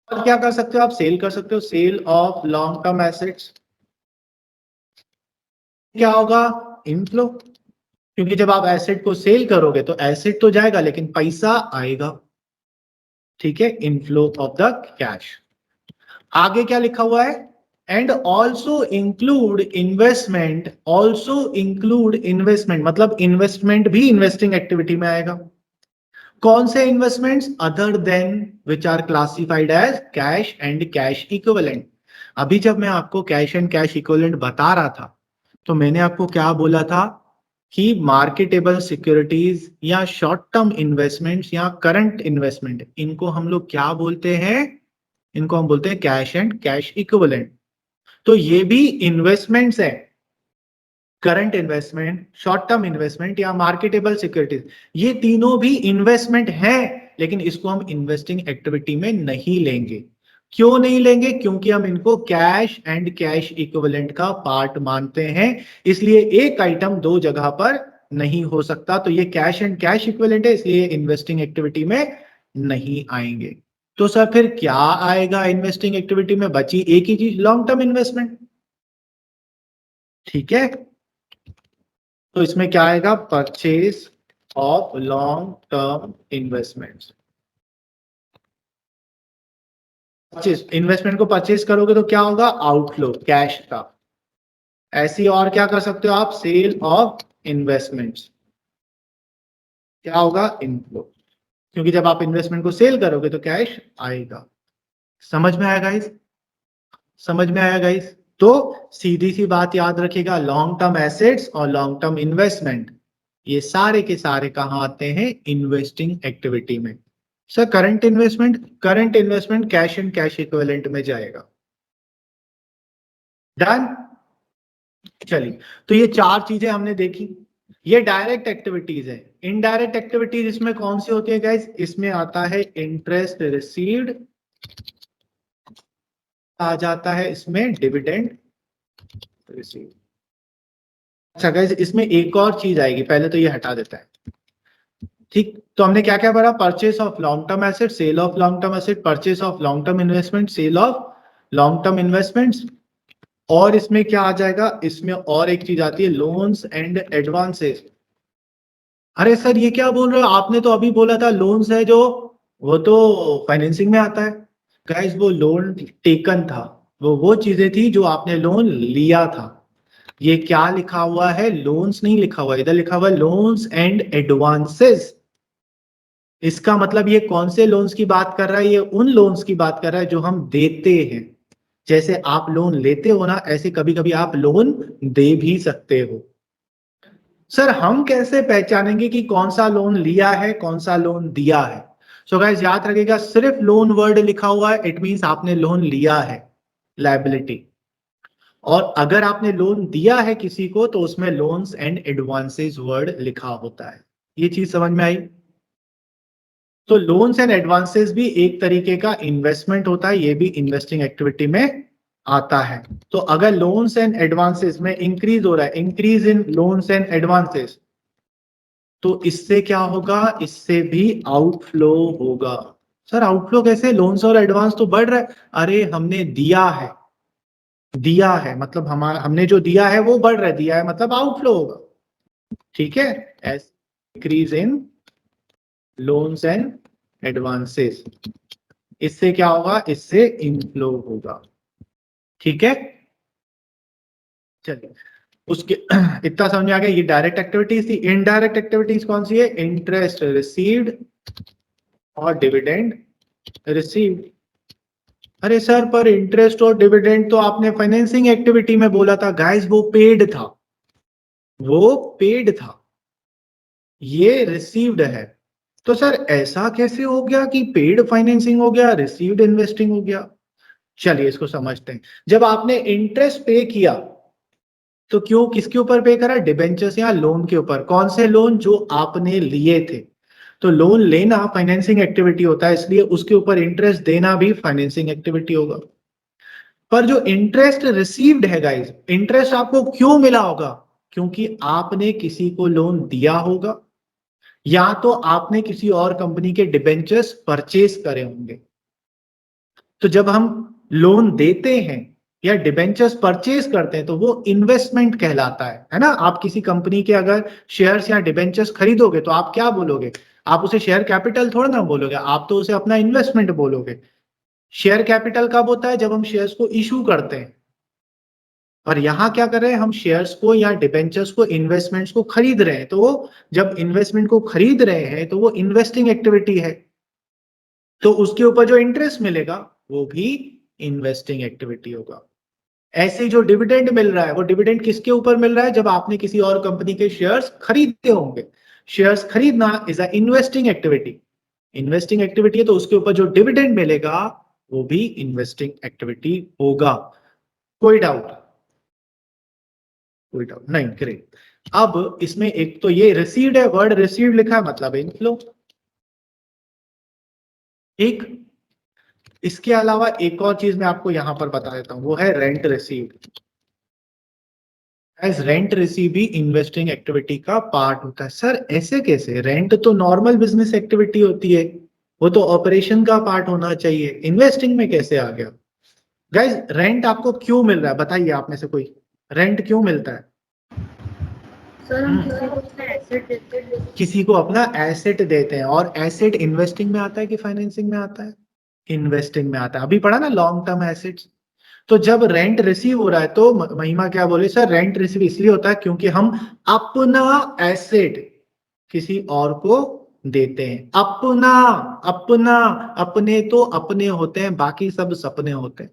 और क्या कर सकते हो? आप सेल कर सकते हो, sale of long term assets क्या होगा? इनफ्लो। क्योंकि जब आप एसेट को सेल करोगे तो एसेट तो जाएगा लेकिन पैसा आएगा। ठीक है, इनफ्लो ऑफ द कैश। आगे क्या लिखा हुआ है? एंड ऑल्सो इंक्लूड इन्वेस्टमेंट, मतलब इन्वेस्टमेंट भी इन्वेस्टिंग एक्टिविटी में आएगा। कौन से investments? Other than which are classified as cash and cash equivalent. अभी जब मैं आपको कैश एंड कैश इक्विवेलेंट बता रहा था तो मैंने आपको क्या बोला था कि मार्केटेबल सिक्योरिटीज या शॉर्ट टर्म इन्वेस्टमेंट्स या करंट इन्वेस्टमेंट, इनको हम लोग क्या बोलते हैं? इनको हम बोलते हैं कैश एंड कैश इक्विवेलेंट। तो ये भी इन्वेस्टमेंट्स है, current investment, short term investment या मार्केटेबल सिक्योरिटीज, ये तीनों भी इन्वेस्टमेंट है। लेकिन इसको हम इन्वेस्टिंग एक्टिविटी में नहीं लेंगे। क्यों नहीं लेंगे? क्योंकि हम इनको कैश एंड कैश इक्विवेलेंट का पार्ट मानते हैं। इसलिए एक आइटम दो जगह पर नहीं हो सकता। तो ये कैश एंड कैश इक्विवेलेंट है, इसलिए इन्वेस्टिंग एक्टिविटी में नहीं आएंगे। तो सर फिर क्या आएगा इन्वेस्टिंग एक्टिविटी में? बची एक ही चीज, लॉन्ग टर्म इन्वेस्टमेंट। ठीक है, तो इसमें क्या आएगा? Purchase of long term investments. Purchase, investment को परचेज करोगे तो क्या होगा? आउटफ्लो कैश का। ऐसी और क्या कर सकते हो आप? सेल ऑफ इन्वेस्टमेंट्स, क्या होगा? इनफ्लो। क्योंकि जब आप इन्वेस्टमेंट को सेल करोगे तो कैश आएगा। समझ में आया गाइस? समझ में आया गाइस? तो सीधी सी बात याद रखिएगा, लॉन्ग टर्म एसेट्स और लॉन्ग टर्म इन्वेस्टमेंट ये सारे के सारे कहां आते हैं? इन्वेस्टिंग एक्टिविटी में। Sir current investment cash and cash equivalent में जाएगा। डन? चलिए, तो ये चार चीजें हमने देखी, ये डायरेक्ट एक्टिविटीज है। इनडायरेक्ट एक्टिविटीज इसमें कौन सी होती है गाइस? इसमें आता है इंटरेस्ट रिसीव्ड, आ जाता है इसमें डिविडेंड रिसीव्ड। अच्छा गाइस, इसमें एक और चीज आएगी, पहले तो ये हटा देता है। ठीक, तो हमने क्या क्या पढ़ा? Purchase of long term asset, sale of long term asset, purchase of long term investment, sale of long term investments. और इसमें क्या आ जाएगा? इसमें और एक चीज आती है, लोन्स एंड एडवांसेस। अरे सर ये क्या बोल रहे हो? आपने तो अभी बोला था लोन्स है जो, वो तो फाइनेंसिंग में आता है। गाइस वो लोन टेकन था, वो चीजें थी जो आपने लोन लिया था। ये क्या लिखा हुआ है? लोन्स नहीं लिखा हुआ, इधर लिखा हुआ है लोन्स एंड एडवांसेस। इसका मतलब ये कौन से लोन्स की बात कर रहा है? ये उन लोन्स की बात कर रहा है जो हम देते हैं। जैसे आप लोन लेते हो ना, ऐसे कभी कभी आप लोन दे भी सकते हो। सर हम कैसे पहचानेंगे कि कौन सा लोन लिया है, कौन सा लोन दिया है? सो गाइस याद रखिएगा, सिर्फ लोन वर्ड लिखा हुआ है इट मींस आपने लोन लिया है, लायबिलिटी। और अगर आपने लोन दिया है किसी को तो उसमें लोन्स एंड एडवांसेस वर्ड लिखा होता है। ये चीज समझ में आई? तो लोन्स एंड एडवांसेस भी एक तरीके का इन्वेस्टमेंट होता है, ये भी इन्वेस्टिंग एक्टिविटी में आता है। तो अगर लोन्स एंड एडवांसेस में इंक्रीज हो रहा है, increase in loans and advances, तो इससे क्या होगा? इससे भी आउटफ्लो होगा। सर आउटफ्लो कैसे? लोन्स और एडवांस तो बढ़ रहा है। अरे हमने दिया है, दिया है मतलब हमारा, हमने जो दिया है वो बढ़ रहा है, दिया है मतलब आउटफ्लो होगा। ठीक है, S increase in loans and advances, इससे क्या होगा? इससे इनफ्लो होगा। ठीक है, चलिए उसके इतना समझ में आ गया। ये डायरेक्ट एक्टिविटीज थी। इनडायरेक्ट एक्टिविटीज कौन सी है? इंटरेस्ट रिसीव्ड और डिविडेंड रिसीव्ड। अरे सर पर इंटरेस्ट और डिविडेंड तो आपने फाइनेंसिंग एक्टिविटी में बोला था गाइस, वो पेड था, वो पेड था, ये रिसीव्ड है। तो सर ऐसा कैसे हो गया कि पेड फाइनेंसिंग हो गया, रिसीव्ड इन्वेस्टिंग हो गया? चलिए इसको समझते हैं। जब आपने इंटरेस्ट पे किया तो क्यों, किसके ऊपर पे करा? डिबेंचर्स या लोन के ऊपर। कौन से लोन? जो आपने लिए थे। तो लोन लेना फाइनेंसिंग एक्टिविटी होता है, इसलिए उसके ऊपर इंटरेस्ट देना भी फाइनेंसिंग एक्टिविटी होगा। पर जो इंटरेस्ट रिसीव्ड है गाइस, इंटरेस्ट आपको क्यों मिला होगा? क्योंकि आपने किसी को लोन दिया होगा या तो आपने किसी और कंपनी के डिबेंचर्स परचेस करे होंगे। तो जब हम लोन देते हैं या डिबेंचर्स परचेज करते हैं तो वो इन्वेस्टमेंट कहलाता है ना? आप किसी कंपनी के अगर शेयर्स या डिबेंचर्स खरीदोगे तो आप क्या बोलोगे? आप उसे शेयर कैपिटल थोड़ा ना बोलोगे, आप तो उसे अपना इन्वेस्टमेंट बोलोगे। शेयर कैपिटल कब होता है? जब हम शेयर्स को इशू करते हैं। और यहां क्या कर रहे हैं? हम शेयर्स को या डिबेंचर्स को, इन्वेस्टमेंट्स को खरीद रहे हैं। तो वो जब इन्वेस्टमेंट को खरीद रहे हैं तो वो इन्वेस्टिंग एक्टिविटी है, तो उसके ऊपर जो इंटरेस्ट मिलेगा वो भी इन्वेस्टिंग एक्टिविटी होगा। ऐसे जो डिविडेंड मिल रहा है, वो डिविडेंड किसके ऊपर मिल रहा है? जब आपने किसी और कंपनी के शेयर्स खरीदे होंगे। शेयर्स खरीदना is a investing activity, investing activity है, तो उसके ऊपर जो डिविडेंड मिलेगा वो भी इन्वेस्टिंग एक्टिविटी होगा। कोई डाउट? कोई डाउट नहीं? ग्रेट। अब इसमें एक तो ये रिसीव्ड है, वर्ड रिसीव्ड लिखा है मतलब इनफ्लो। एक इसके अलावा एक और चीज मैं आपको यहां पर बता देता हूं, वो है rent received. As rent receive भी इन्वेस्टिंग एक्टिविटी का पार्ट होता है। सर ऐसे कैसे? रेंट तो नॉर्मल बिजनेस एक्टिविटी होती है, वो तो ऑपरेशन का पार्ट होना चाहिए, इन्वेस्टिंग में कैसे आ गया? गाइज रेंट आपको क्यों मिल रहा है? बताइए आप में से कोई, रेंट क्यों मिलता है? सर हम किसी को अपना एसेट देते हैं। किसी को अपना एसेट देते हैं, और एसेट इन्वेस्टिंग में आता है कि फाइनेंसिंग में आता है? इन्वेस्टिंग में आता है। अभी पढ़ा ना लॉन्ग टर्म एसेट्स। तो जब रेंट रिसीव हो रहा है तो महिमा क्या बोले? सर रेंट रिसीव इसलिए होता है क्योंकि हम अपना एसेट किसी और को देते हैं। अपना अपना अपने तो अपने होते हैं, बाकी सब सपने होते हैं।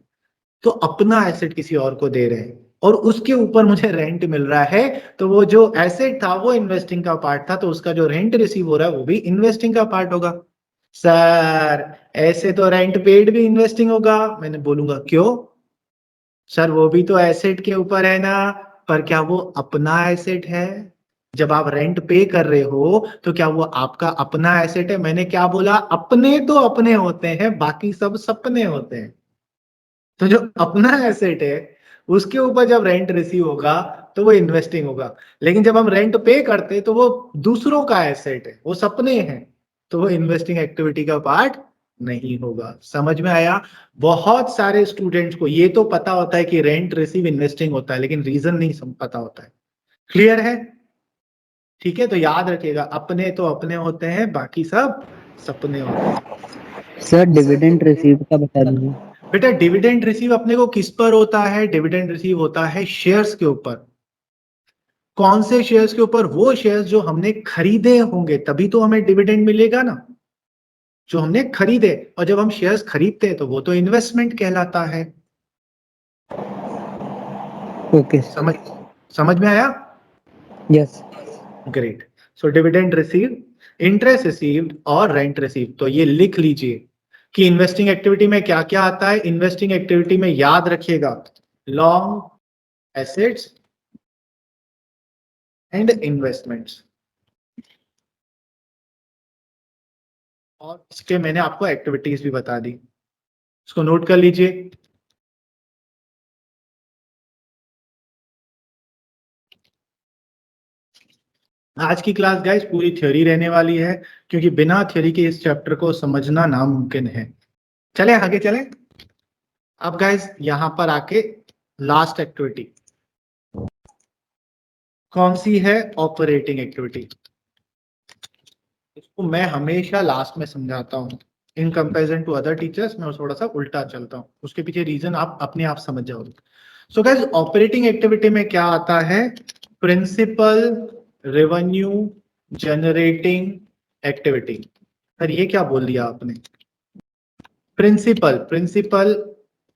तो अपना एसेट किसी और को दे रहे हैं और उसके ऊपर मुझे रेंट मिल रहा है, तो वो जो एसेट था वो इन्वेस्टिंग का पार्ट था, तो उसका जो रेंट रिसीव हो रहा है वो भी इन्वेस्टिंग का पार्ट होगा। सर ऐसे तो रेंट पेड भी इन्वेस्टिंग होगा। मैंने बोलूंगा क्यों सर, वो भी तो एसेट के ऊपर है ना। पर क्या वो अपना एसेट है? जब आप रेंट पे कर रहे हो तो क्या वो आपका अपना एसेट है? मैंने क्या बोला, अपने तो अपने होते हैं, बाकी सब सपने होते हैं। तो जो अपना एसेट है उसके ऊपर जब रेंट रिसीव होगा तो वो इन्वेस्टिंग होगा। लेकिन जब हम रेंट पे करते हैं तो वो दूसरों का एसेट है, वो सपने हैं, तो वो इन्वेस्टिंग एक्टिविटी का पार्ट नहीं होगा। समझ में आया? बहुत सारे स्टूडेंट्स को ये तो पता होता है कि रेंट रिसीव इन्वेस्टिंग होता है, लेकिन रीजन नहीं पता होता है। क्लियर है? ठीक है, तो याद रखिएगा, अपने तो अपने होते हैं, बाकी सब सपने होते हैं। सर डिविडेंड रिसीव का बता दीजिए। बेटा डिविडेंड रिसीव अपने को किस पर होता है? डिविडेंड रिसीव होता है शेयर्स के ऊपर। कौन से शेयर्स के ऊपर? वो शेयर्स जो हमने खरीदे होंगे, तभी तो हमें डिविडेंड मिलेगा ना, जो हमने खरीदे। और जब हम शेयर्स खरीदते हैं तो वो तो इन्वेस्टमेंट कहलाता है। ओके समझ में आया? Yes. Great. So dividend receive, interest received और रेंट रिसीव, तो ये लिख लीजिए कि इन्वेस्टिंग एक्टिविटी में क्या क्या आता है। इन्वेस्टिंग एक्टिविटी में याद रखिएगा, लॉन्ग एसेट्स एंड इन्वेस्टमेंट्स। और इसके मैंने आपको एक्टिविटीज भी बता दी, इसको नोट कर लीजिए। आज की क्लास गाइस पूरी थ्योरी रहने वाली है, क्योंकि बिना थ्योरी के इस चैप्टर को समझना नामुमकिन है। चले आगे चलें। अब गाइस यहां पर आके लास्ट एक्टिविटी कौन सी है? Operating activity. इसको मैं हमेशा लास्ट में समझाता हूं। In comparison to other teachers मैं थोड़ा सा उल्टा चलता हूं, उसके पीछे रीजन आप अपने आप समझ जाओगे। सो गाइस ऑपरेटिंग एक्टिविटी में क्या आता है? Principal revenue generating activity. Sir ये क्या बोल दिया आपने? प्रिंसिपल, प्रिंसिपल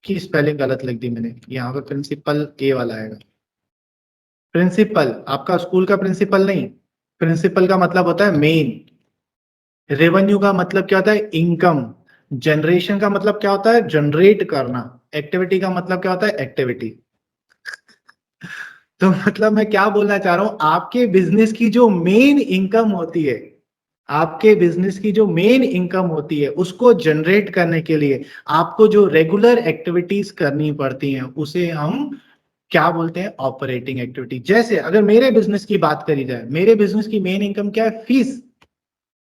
की स्पेलिंग गलत लिख दी मैंने, यहाँ पर प्रिंसिपल ए वाला आएगा। प्रिंसिपल आपका स्कूल का प्रिंसिपल नहीं, प्रिंसिपल का मतलब होता है मेन। रेवेन्यू का मतलब क्या होता है? इनकम। जनरेशन का मतलब क्या होता है? जनरेट करना। एक्टिविटी का मतलब क्या होता है? एक्टिविटी। तो मतलब मैं क्या बोलना चाह रहा हूं, आपके बिजनेस की जो मेन इनकम होती है, आपके बिजनेस की जो मेन इनकम होती है, उसको जनरेट करने के लिए आपको जो रेगुलर एक्टिविटीज करनी पड़ती हैं उसे हम क्या बोलते हैं? Operating activity. जैसे अगर मेरे बिजनेस की बात करी जाए, मेरे बिजनेस की मेन इनकम क्या है? फीस।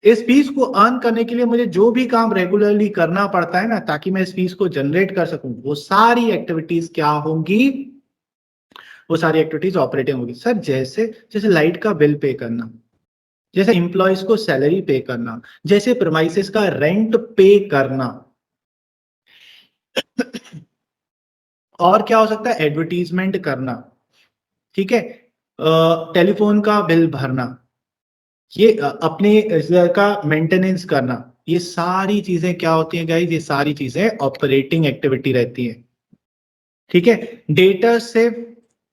इस फीस को अर्न करने के लिए मुझे जो भी काम रेगुलरली करना पड़ता है ना, ताकि मैं इस फीस को जनरेट कर सकूं, वो सारी एक्टिविटीज क्या होंगी? वो सारी एक्टिविटीज ऑपरेटिंग होगी। सर जैसे जैसे लाइट का बिल पे करना, जैसे इंप्लॉयज को सैलरी पे करना, जैसे प्रीमाइसेस का रेंट पे करना। और क्या हो सकता है? एडवर्टीजमेंट करना, ठीक है, टेलीफोन का बिल भरना, ये अपने घर का मेंटेनेंस करना। ये सारी चीजें क्या होती हैं गाइस? ये सारी चीजें ऑपरेटिंग एक्टिविटी रहती है। ठीक है, डेटर से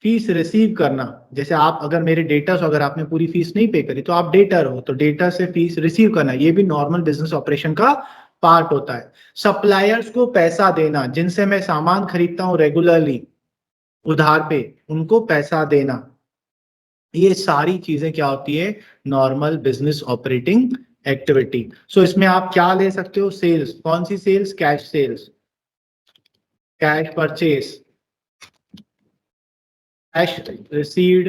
फीस रिसीव करना, जैसे आप अगर मेरे डेटर्स, अगर आपने पूरी फीस नहीं पे करी तो आप डेटर हो, तो डेटर से फीस रिसीव करना, ये भी नॉर्मल बिजनेस ऑपरेशन का पार्ट होता है। सप्लायर्स को पैसा देना, जिनसे मैं सामान खरीदता हूं रेगुलरली उधार पे, उनको पैसा देना, ये सारी चीजें क्या होती है? Normal business operating activity. So इसमें आप क्या ले सकते हो? सेल्स। कौन सी sales? Cash sales, cash purchase, cash received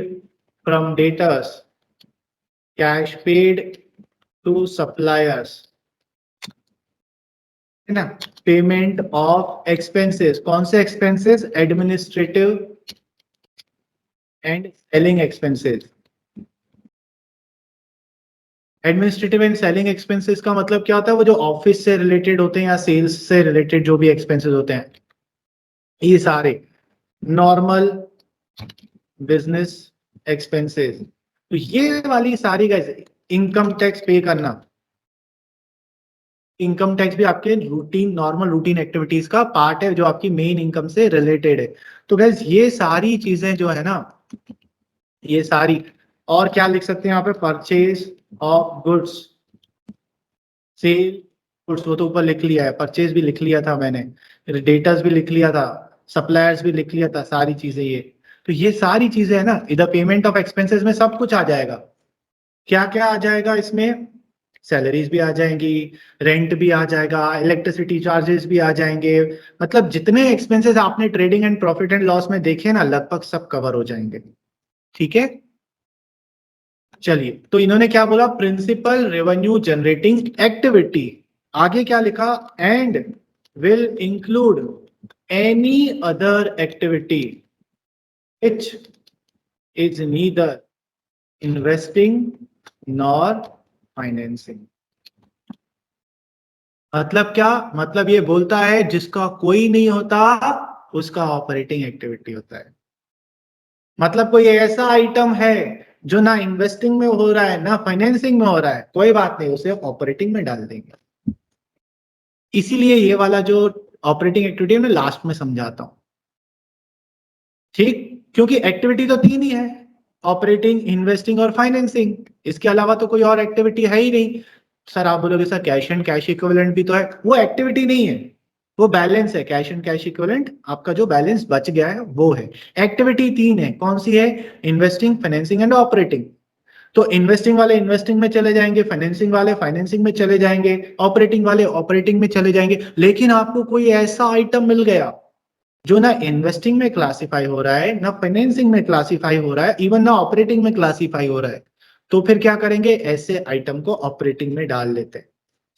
from debtors, cash paid to suppliers, है ना? Payment of expenses. कौन से expenses? Administrative and selling expenses. Administrative and selling expenses का मतलब क्या होता है? वो जो ऑफिस से रिलेटेड होते हैं या सेल्स से रिलेटेड जो भी एक्सपेंसेस होते हैं, ये सारे नॉर्मल बिजनेस एक्सपेंसेस। तो ये वाली सारी गाइस, इनकम टैक्स पे करना, इनकम टैक्स भी आपके नॉर्मल रूटीन एक्टिविटीज का पार्ट है जो आपकी मेन इनकम से रिलेटेड है। तो गैस ये सारी चीजें जो है ना, ये सारी, और क्या लिख सकते हैं यहाँ पे, purchase of goods, sell goods, वो तो ऊपर लिख लिया है, परचेज भी लिख लिया था मैंने, डेटर्स भी लिख लिया था, सप्लायर्स भी लिख लिया था, सारी चीजें ये। तो ये सारी चीजें है ना, इधर पेमेंट ऑफ एक्सपेंसेस में सब कुछ आ जाएगा। क्या क्या आ जाएगा इसमें, सैलरीज भी आ जाएंगी, रेंट भी आ जाएगा, इलेक्ट्रिसिटी चार्जेस भी आ जाएंगे, मतलब जितने एक्सपेंसेस आपने trading and profit and loss में देखे ना, लगभग सब कवर हो जाएंगे। ठीक है, चलिए, तो इन्होंने क्या बोला, प्रिंसिपल रेवेन्यू जनरेटिंग एक्टिविटी, आगे क्या लिखा, and will include any other activity which is neither investing nor financing. मतलब क्या, मतलब ये बोलता है जिसका कोई नहीं होता उसका ऑपरेटिंग एक्टिविटी होता है। मतलब कोई ऐसा आइटम है जो ना इन्वेस्टिंग में हो रहा है ना फाइनेंसिंग में हो रहा है, कोई बात नहीं, उसे ऑपरेटिंग में डाल देंगे। इसीलिए ये वाला जो ऑपरेटिंग एक्टिविटी मैं लास्ट में समझाता हूं, ठीक, क्योंकि एक्टिविटी तो तीन ही है, ऑपरेटिंग, इन्वेस्टिंग और फाइनेंसिंग, इसके अलावा तो कोई और एक्टिविटी है ही नहीं। सर आप बोलोगे sir cash and cash equivalent भी तो है, वो एक्टिविटी नहीं है, वो बैलेंस है, कैश एंड कैश इक्विवेलेंट, आपका जो बैलेंस बच गया है वो है। एक्टिविटी तीन है, कौन सी है, इन्वेस्टिंग, फाइनेंसिंग एंड ऑपरेटिंग। तो इन्वेस्टिंग वाले इन्वेस्टिंग में चले जाएंगे, फाइनेंसिंग वाले फाइनेंसिंग में चले जाएंगे, ऑपरेटिंग वाले ऑपरेटिंग में चले जाएंगे। लेकिन आपको कोई ऐसा आइटम मिल गया जो ना इन्वेस्टिंग में क्लासिफाई हो रहा है, ना फाइनेंसिंग में क्लासिफाई हो रहा है, इवन ना ऑपरेटिंग में क्लासिफाई हो रहा है, तो फिर क्या करेंगे, ऐसे आइटम को ऑपरेटिंग में डाल लेते हैं।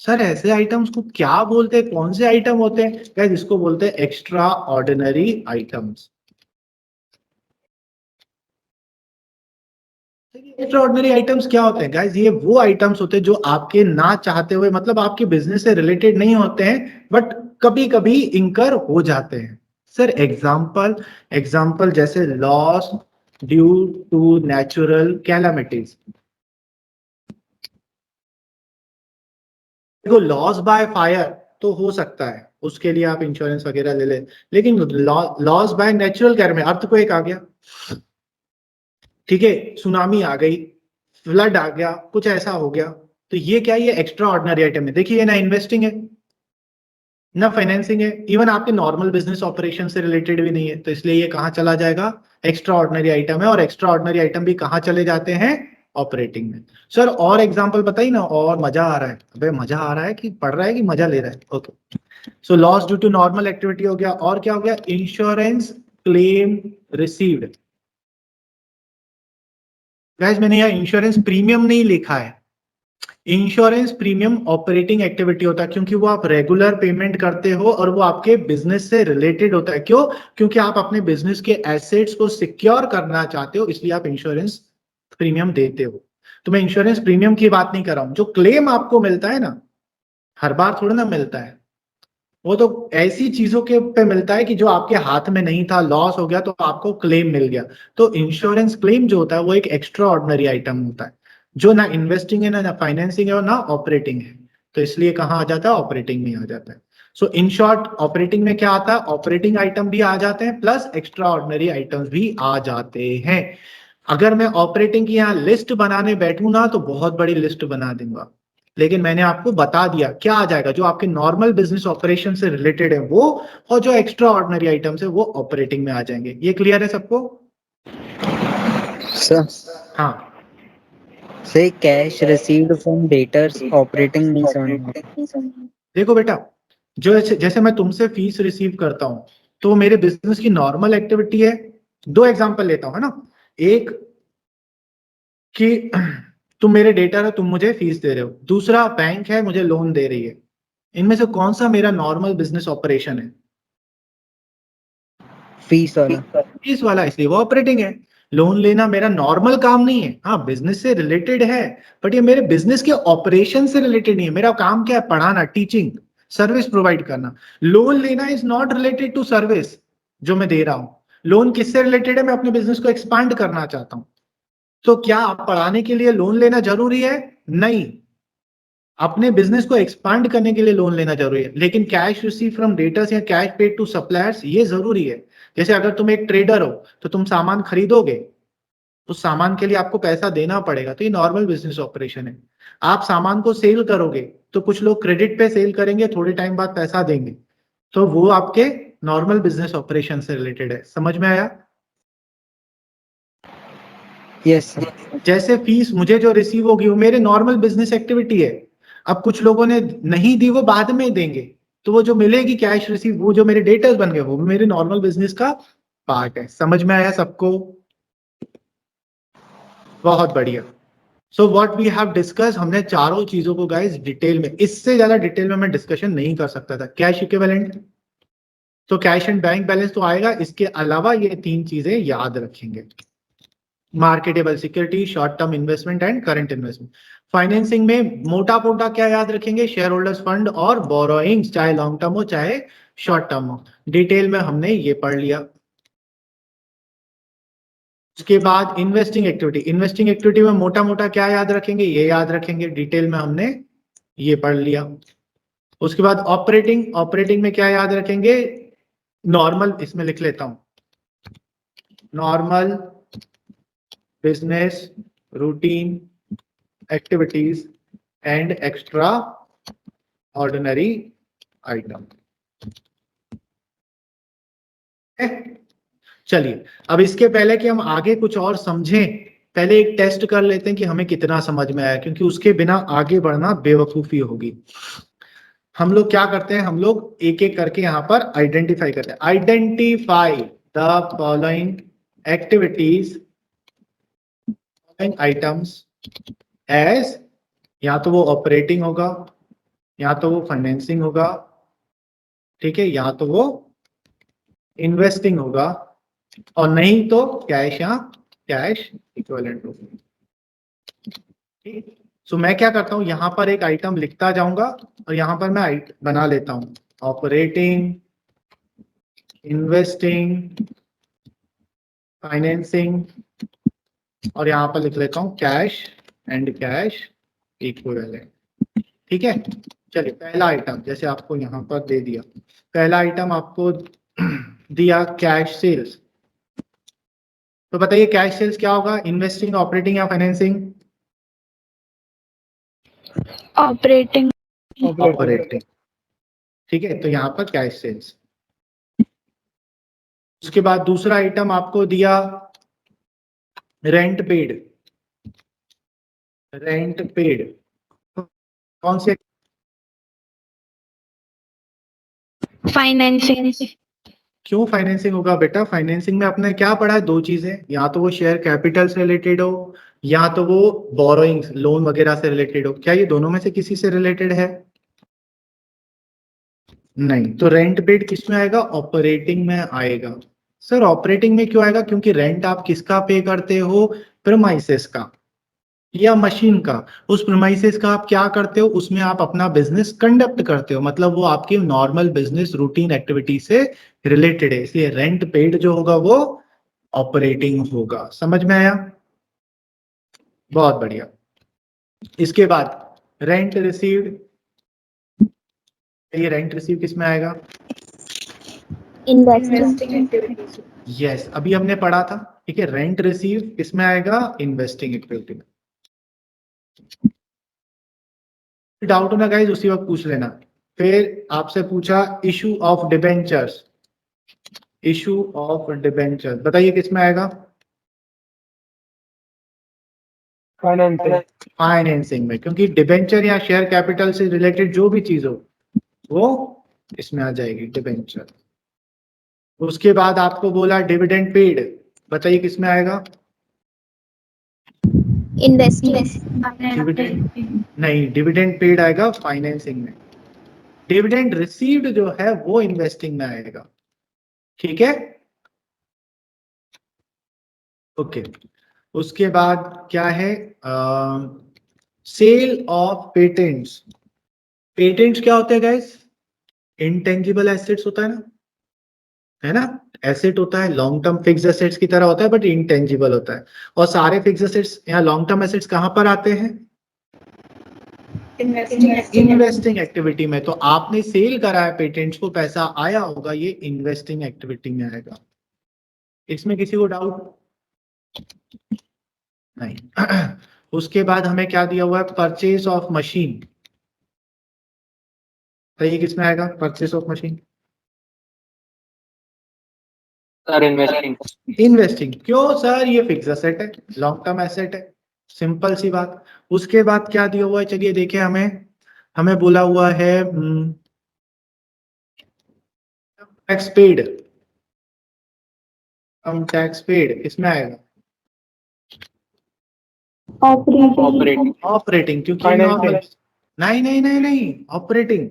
सर ऐसे आइटम्स को क्या बोलते हैं, कौन से आइटम होते हैं, गाइस इसको बोलते हैं extra ordinary items. Extra ordinary items क्या होते हैं गाइस, ये वो आइटम्स होते हैं जो आपके ना चाहते हुए, मतलब आपके बिजनेस से रिलेटेड नहीं होते हैं, बट कभी कभी इंकर हो जाते हैं। सर एग्जांपल, एग्जांपल जैसे loss due to natural calamities. देखो लॉस बाय फायर तो हो सकता है, उसके लिए आप इंश्योरेंस वगैरह ले लें, लेकिन loss by natural calamity, earthquake आ गया, ठीक है, सुनामी आ गई, फ्लड आ गया, कुछ ऐसा हो गया, तो ये क्या, ये एक्स्ट्रा ऑर्डिनरी आइटम है। देखिए ये ना इन्वेस्टिंग है ना फाइनेंसिंग है, इवन आपके नॉर्मल बिजनेस ऑपरेशन से रिलेटेड भी नहीं है, तो इसलिए ये कहाँ चला जाएगा, एक्स्ट्रा ऑर्डिनरी आइटम है। और एक्स्ट्रा ऑर्डिनरी आइटम भी कहाँ चले जाते हैं, ऑपरेटिंग में। सर और एग्जांपल बताइए ना, और मजा आ रहा है, अबे मजा आ रहा है कि पढ़ रहा है कि मजा ले रहा है, okay. So loss due to normal activity हो गया, और क्या हो गया, इंश्योरेंस क्लेम रिसीव्ड। गाइस मैंने यहाँ इंश्योरेंस प्रीमियम नहीं लिखा है, इंश्योरेंस प्रीमियम ऑपरेटिंग एक्टिविटी होता है, क्योंकि वो आप रेगुलर पेमेंट करते हो और वो आपके बिजनेस से रिलेटेड होता है। क्यों, क्योंकि आप अपने बिजनेस के एसेट्स को सिक्योर करना चाहते हो, इसलिए आप इंश्योरेंस प्रीमियम देते हो। तो मैं इंश्योरेंस प्रीमियम की बात नहीं कर रहा हूं, जो क्लेम आपको मिलता है ना, हर बार थोड़ा ना मिलता है, वो तो ऐसी चीजों के पे मिलता है कि जो आपके हाथ में नहीं था, लॉस हो गया तो आपको क्लेम मिल गया। तो इंश्योरेंस क्लेम जो होता है वो एक एक्स्ट्रा ऑर्डिनरी आइटम होता है, जो ना इन्वेस्टिंग है, ना फाइनेंसिंग है और ना ऑपरेटिंग है, तो इसलिए कहाँ आ जाता है, ऑपरेटिंग में आ जाता है। सो इन शॉर्ट ऑपरेटिंग में क्या आता है, ऑपरेटिंग आइटम भी आ जाते हैं प्लस एक्स्ट्रा ऑर्डिनरी आइटम्स भी आ जाते हैं। अगर मैं ऑपरेटिंग की यहाँ लिस्ट बनाने बैठूं ना तो बहुत बड़ी लिस्ट बना दूंगा, लेकिन मैंने आपको बता दिया क्या आ जाएगा, जो आपके नॉर्मल बिजनेस ऑपरेशन से रिलेटेड है वो, और जो एक्स्ट्रा ऑर्डिनरी आइटम्स है वो ऑपरेटिंग में आ जाएंगे। ये क्लियर है सबको? सर हाँ से cash received from debtors operating नहीं समझ। देखो बेटा, जो जैसे मैं तुमसे फीस रिसीव करता हूं तो वो मेरे बिजनेस की नॉर्मल एक्टिविटी है। दो एग्जांपल लेता हूं है ना, एक कि तुम मेरे डेटर हो, तुम मुझे फीस दे रहे हो, दूसरा बैंक है मुझे लोन दे रही है, इनमें से कौन सा मेरा नॉर्मल बिजनेस ऑपरेशन है? फीस वाला। फीस वाला, इसलिए वो ऑपरेटिंग है। लोन लेना मेरा नॉर्मल काम नहीं है, हाँ बिजनेस से रिलेटेड है, बट ये मेरे बिजनेस के ऑपरेशन से रिलेटेड नहीं है। मेरा काम क्या है, पढ़ाना, टीचिंग, सर्विस प्रोवाइड करना। लोन लेना is not related to service जो मैं दे रहा हूं। लोन किससे रिलेटेड है, मैं अपने बिजनेस को एक्सपांड करना चाहता हूं। तो क्या पढ़ाने के लिए लोन लेना जरूरी है? नहीं। अपने बिजनेस को एक्सपांड करने के लिए लोन लेना जरूरी है, लेकिन कैश रिसीव फ्रॉम डेटर्स या कैश पेड टू सप्लायर्स ये जरूरी है। जैसे अगर तुम एक ट्रेडर हो तो तुम सामान खरीदोगे, तो सामान के लिए आपको पैसा देना पड़ेगा, तो ये नॉर्मल बिजनेस ऑपरेशन है। आप सामान को सेल करोगे तो कुछ लोग क्रेडिट पे सेल करेंगे, थोड़े टाइम बाद पैसा देंगे, तो वो आपके नॉर्मल बिजनेस ऑपरेशन से रिलेटेड है। समझ में आया? Yes sir. जैसे फीस मुझे जो रिसीव होगी वो मेरे नॉर्मल बिजनेस एक्टिविटी है। अब कुछ लोगों ने नहीं दी, वो बाद में देंगे, तो वो जो मिलेगी कैश रिसीव, वो जो मेरे डेटर्स बन गए, वो भी मेरे नॉर्मल बिजनेस का पार्ट है। समझ में आया सबको? बहुत बढ़िया। So what we have discuss, हमने चारों चीजों को गाइस डिटेल में, इससे ज्यादा डिटेल में मैं डिस्कशन नहीं कर सकता था। कैश इक्विवेलेंट, तो कैश एंड बैंक बैलेंस तो आएगा, इसके अलावा ये तीन चीजें याद रखेंगे। Marketable security, short term investment and current investment. Financing में मोटा मोटा क्या याद रखेंगे? शेयर होल्डर्स फंड और बोरोइंग्स, चाहे लॉन्ग टर्म हो चाहे शॉर्ट टर्म हो। डिटेल में हमने ये पढ़ लिया। उसके बाद इन्वेस्टिंग एक्टिविटी, इन्वेस्टिंग एक्टिविटी में मोटा मोटा क्या याद रखेंगे? ये याद रखेंगे। डिटेल में हमने ये पढ़ लिया। उसके बाद ऑपरेटिंग, ऑपरेटिंग में क्या याद रखेंगे? नॉर्मल, इसमें लिख लेता हूं, normal business routine activities and extra ordinary item. चलिए, अब इसके पहले कि हम आगे कुछ और समझें, पहले एक टेस्ट कर लेते हैं कि हमें कितना समझ में आया, क्योंकि उसके बिना आगे बढ़ना बेवकूफी होगी। हम लोग क्या करते हैं, हम लोग एक एक करके यहाँ पर आइडेंटिफाई करते हैं। Identify the following activities items as, या तो वो ऑपरेटिंग होगा, या तो वो फाइनेंसिंग होगा, ठीक है, या तो वो इन्वेस्टिंग होगा, और नहीं तो कैश या कैश इक्विवेलेंट होगा। ठीक, सो मैं क्या करता हूं, यहां पर एक आइटम लिखता जाऊंगा और यहां पर मैं बना लेता हूं ऑपरेटिंग, इन्वेस्टिंग, फाइनेंसिंग, और यहां पर लिख लेता हूं कैश एंड कैश इक्विवेलेंट। ठीक है, चलिए पहला आइटम जैसे आपको यहां पर दे दिया, पहला आइटम आपको दिया कैश सेल्स, तो बताइए कैश सेल्स क्या होगा? इन्वेस्टिंग, ऑपरेटिंग या फाइनेंसिंग? ऑपरेटिंग। ऑपरेटिंग। ठीक है, तो यहां पर कैश सेल्स। उसके बाद दूसरा आइटम आपको दिया रेंट पेड, रेंट पेड कौन से? फाइनेंसिंग। क्यों फाइनेंसिंग होगा बेटा? फाइनेंसिंग में आपने क्या पढ़ा है? दो चीजें, या तो वो शेयर कैपिटल से रिलेटेड हो, या तो वो बोरोइंग्स लोन वगैरह से रिलेटेड हो। क्या ये दोनों में से किसी से रिलेटेड है? नहीं, तो रेंट पेड किस में आएगा? ऑपरेटिंग में आएगा। सर ऑपरेटिंग में क्यों आएगा? क्योंकि रेंट आप किसका पे करते हो? प्रीमाइसेस का या मशीन का। उस प्रीमाइसेस का आप क्या करते हो? उसमें आप अपना बिजनेस कंडक्ट करते हो, मतलब वो आपकी नॉर्मल बिजनेस रूटीन एक्टिविटी से रिलेटेड है, इसलिए रेंट पेड जो होगा वो ऑपरेटिंग होगा। समझ में आया? बहुत बढ़िया। इसके बाद रेंट रिसीव्ड, ये रेंट रिसीव किस में आएगा? Investing activities. यस, अभी हमने पढ़ा था। ठीक है, रेंट रिसीव किस में आएगा? इन्वेस्टिंग एक्टिविटी में। डाउट हो ना गाइस, उसी वक्त पूछ लेना। फिर आपसे पूछा issue of debentures, issue of debenture बताइए किस में आएगा? फाइनेंसिंग। फाइनेंसिंग में, क्योंकि डिबेंचर या शेयर कैपिटल से रिलेटेड जो भी चीज हो वो इसमें आ जाएगी, डिबेंचर। उसके बाद आपको बोला डिविडेंड पेड, बताइए किस में आएगा? डिविडेंड नहीं, डिविडेंड पेड आएगा फाइनेंसिंग में। डिविडेंड रिसीव्ड जो है वो इन्वेस्टिंग में आएगा। ठीक है, ओके। उसके बाद क्या है? Sale of patents. पेटेंट्स क्या होते हैं गाइस? इंटेंजिबल एसेट्स होता है ना? एसेट होता है, लॉन्ग टर्म फिक्स एसेट्स की तरह होता है, बट इंटेंजिबल होता है। और सारे फिक्स एसेट्स या लॉन्ग टर्म एसेट्स कहां पर आते हैं? इन्वेस्टिंग एक्टिविटी में। तो आपने सेल करा है पेटेंट्स को, पैसा आया होगा, ये इन्वेस्टिंग एक्टिविटी में आएगा। इसमें किसी को डाउट नहीं? उसके बाद हमें क्या दिया हुआ है, परचेज ऑफ मशीन। तो ये किसमें आएगा, purchase of machine? Sir investing. Investing. क्यों सर, ये फिक्स एसेट है, लॉन्ग टर्म एसेट है, सिंपल सी बात। उसके बाद क्या दिया हुआ है, चलिए देखें। हमें हमें बोला हुआ है टैक्स पेड। हम टैक्स पेड किसमें आएगा, ऑपरेटिंग। ऑपरेटिंग, क्योंकि फाइनेंसिंग। नॉर्मल। नहीं नहीं नहीं नहीं, ऑपरेटिंग।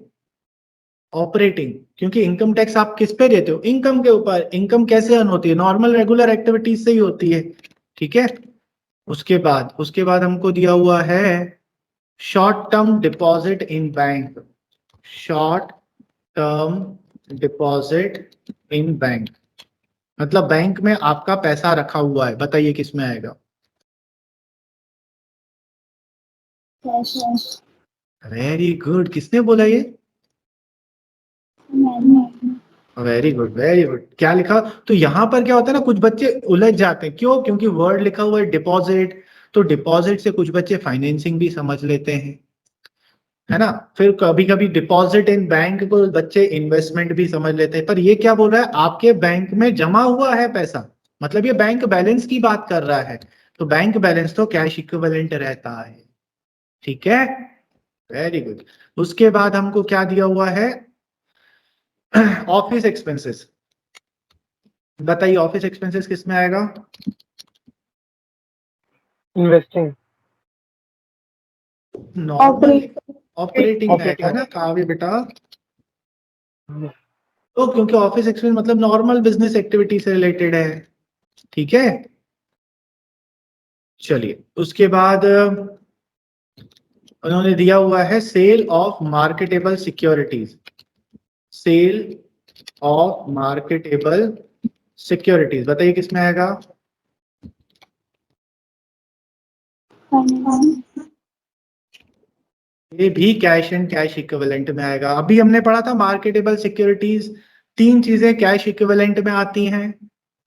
ऑपरेटिंग, क्योंकि इनकम टैक्स आप किस पे देते हो, इनकम के ऊपर। इनकम कैसे अर्न होती है, नॉर्मल रेगुलर एक्टिविटीज से ही होती है, ठीक है। उसके बाद हमको दिया हुआ है short term deposit in bank. Short term deposit in bank मतलब बैंक में आपका पैसा रखा हुआ है, बताइए किस में आएगा। वेरी गुड, किसने बोला ये, वेरी गुड वेरी गुड। क्या लिखा, तो यहां पर क्या होता है ना, कुछ बच्चे उलझ जाते हैं, क्यों, क्योंकि वर्ड लिखा हुआ है डिपॉजिट। तो डिपॉजिट से कुछ बच्चे फाइनेंसिंग भी समझ लेते हैं, है ना। फिर कभी कभी डिपॉजिट इन बैंक को बच्चे इन्वेस्टमेंट भी समझ लेते हैं। पर ये क्या बोल रहा है, आपके बैंक में जमा हुआ है पैसा, मतलब ये बैंक बैलेंस की बात कर रहा है। तो बैंक बैलेंस तो कैश इक्विवेलेंट रहता है, ठीक है। Very good. उसके बाद हमको क्या दिया हुआ है, ऑफिस एक्सपेंसेस। बताइए ऑफिस एक्सपेंसेस किस में आएगा, इन्वेस्टिंग। नॉर्मल ऑपरेटिंग में आएगा ना काव्य बेटा। तो क्योंकि ऑफिस एक्सपेंस मतलब नॉर्मल बिजनेस एक्टिविटी से रिलेटेड है, ठीक है। चलिए उसके बाद उन्होंने दिया हुआ है sale of marketable securities. Sale of marketable securities, बताइए किसमें आएगा। ये भी कैश एंड कैश इक्विवेलेंट में आएगा। अभी हमने पढ़ा था मार्केटेबल सिक्योरिटीज, तीन चीजें कैश इक्विवेलेंट में आती हैं,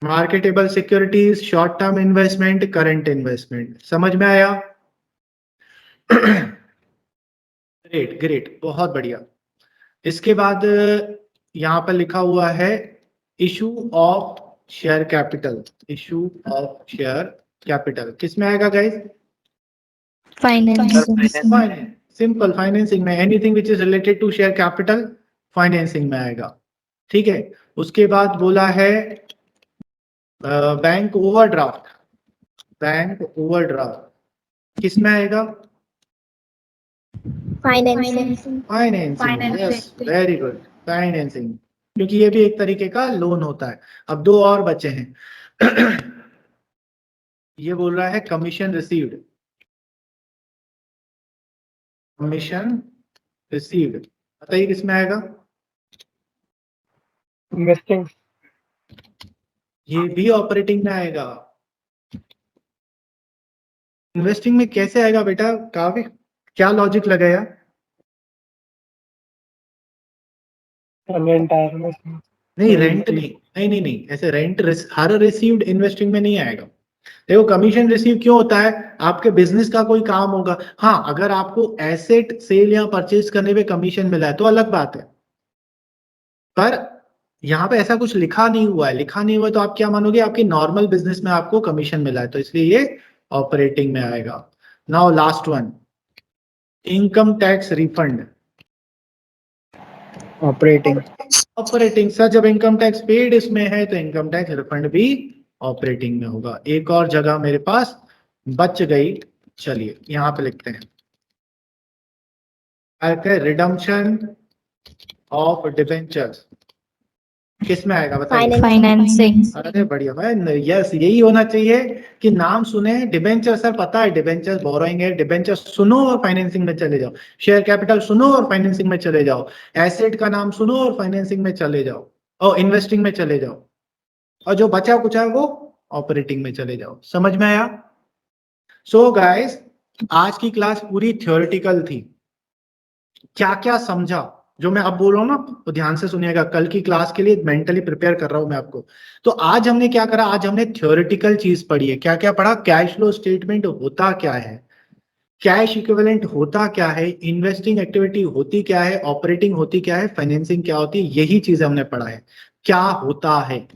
marketable securities, short term investment, current investment. समझ में आया? ग्रेट ग्रेट, बहुत बढ़िया। इसके बाद यहाँ पर लिखा हुआ है issue of share capital. Issue of share capital किस में आएगा गाइस, फाइनेंस। सिंपल, फाइनेंसिंग में anything which is related to share capital financing में आएगा, ठीक है। उसके बाद बोला है बैंक ओवरड्राफ्ट। बैंक ओवरड्राफ्ट किस में आएगा, financing. Yes very good, financing, क्योंकि ये भी एक तरीके का लोन होता है। अब दो और बचे हैं। ये बोल रहा है कमीशन रिसीव्ड। कमीशन रिसीव्ड बताइए किसमें आएगा, इन्वेस्टिंग। ये भी ऑपरेटिंग में आएगा। इन्वेस्टिंग में कैसे आएगा बेटा, काफी क्या लॉजिक लगाया। नहीं रेंट नहीं, नहीं नहीं नहीं, ऐसे रेंट हर रिसीव्ड इन्वेस्टिंग में नहीं आएगा। देखो कमीशन रिसीव क्यों होता है, आपके बिजनेस का कोई काम होगा, हाँ अगर आपको एसेट सेल या परचेज करने पे कमीशन मिला है तो अलग बात है, पर यहाँ पे ऐसा कुछ लिखा नहीं हुआ है। लिखा नहीं हुआ है तो आप क्या मानोगे, आपकी नॉर्मल बिजनेस में आपको कमीशन मिला है, तो इसलिए ये ऑपरेटिंग में आएगा। Now last one, income tax refund. Operating. Operating sir, जब इनकम टैक्स पेड इसमें है तो इनकम टैक्स रिफंड भी ऑपरेटिंग में होगा। एक और जगह मेरे पास बच गई, चलिए यहां पे लिखते हैं, रिडम्पशन ऑफ डिबेंचर्स किस में आएगा बताइए, फाइनेंसिंग। अरे बढ़िया भाई, यस यही होना चाहिए कि नाम सुने डिबेंचर, सर पता है डिबेंचर बोरोइंग है, डिबेंचर सुनो और फाइनेंसिंग में चले जाओ, शेयर कैपिटल सुनो और फाइनेंसिंग में चले जाओ, एसेट का नाम सुनो और फाइनेंसिंग में चले जाओ, और इन्वेस्टिंग में चले जाओ, और जो बचा कुछ है वो ऑपरेटिंग में चले जाओ। समझ में आया? सो गाइस आज की क्लास पूरी थ्योरेटिकल थी, क्या क्या समझा, जो मैं अब बोल रहा हूँ ना, तो ध्यान से सुनिएगा, कल की क्लास के लिए मेंटली प्रिपेयर कर रहा हूं मैं आपको। तो आज हमने क्या करा, आज हमने थ्योरेटिकल चीज पढ़ी है। क्या क्या पढ़ा, कैश फ्लो स्टेटमेंट होता क्या है, कैश इक्विवेलेंट होता क्या है, इन्वेस्टिंग एक्टिविटी होती क्या है, ऑपरेटिंग होती क्या है, फाइनेंसिंग क्या होती है, यही चीज हमने पढ़ा है, क्या होता है।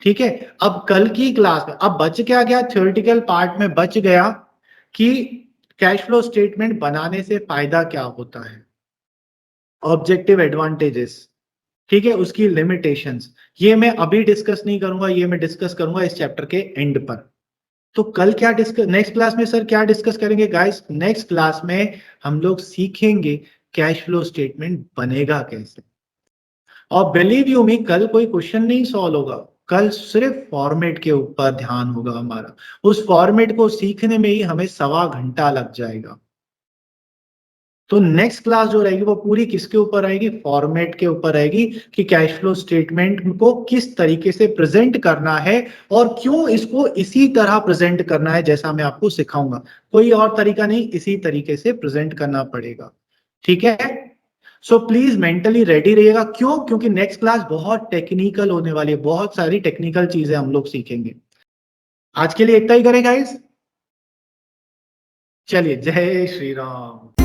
ठीक है, अब कल की क्लास में अब बच क्या गया, थ्योरेटिकल पार्ट में बच गया कि कैश फ्लो स्टेटमेंट बनाने से फायदा क्या होता है, ऑब्जेक्टिव एडवांटेजेस, ठीक है, उसकी लिमिटेशंस, ये मैं अभी डिस्कस नहीं करूंगा, ये मैं डिस्कस करूंगा इस चैप्टर के एंड पर। तो कल क्या डिस्कस, नेक्स्ट क्लास में सर क्या डिस्कस करेंगे गाइस, नेक्स्ट क्लास में हम लोग सीखेंगे कैश फ्लो स्टेटमेंट बनेगा कैसे। और बिलीव यू मी, कल कोई क्वेश्चन नहीं सॉल्व होगा, कल सिर्फ फॉर्मेट के ऊपर ध्यान होगा हमारा, उस फॉर्मेट को सीखने में ही हमें 1.25 घंटा लग जाएगा। तो नेक्स्ट क्लास जो रहेगी वो पूरी किसके ऊपर रहेगी, फॉर्मेट के ऊपर रहेगी, कि कैश फ्लो स्टेटमेंट को किस तरीके से प्रेजेंट करना है और क्यों इसको इसी तरह प्रेजेंट करना है जैसा मैं आपको सिखाऊंगा, कोई और तरीका नहीं, इसी तरीके से प्रेजेंट करना पड़ेगा। ठीक है, सो प्लीज मेंटली रेडी रहिएगा, क्यों, क्योंकि नेक्स्ट क्लास बहुत टेक्निकल होने वाली है, बहुत सारी टेक्निकल चीजें हम लोग सीखेंगे। आज के लिए इतना ही करें गाइस, चलिए, जय श्री राम।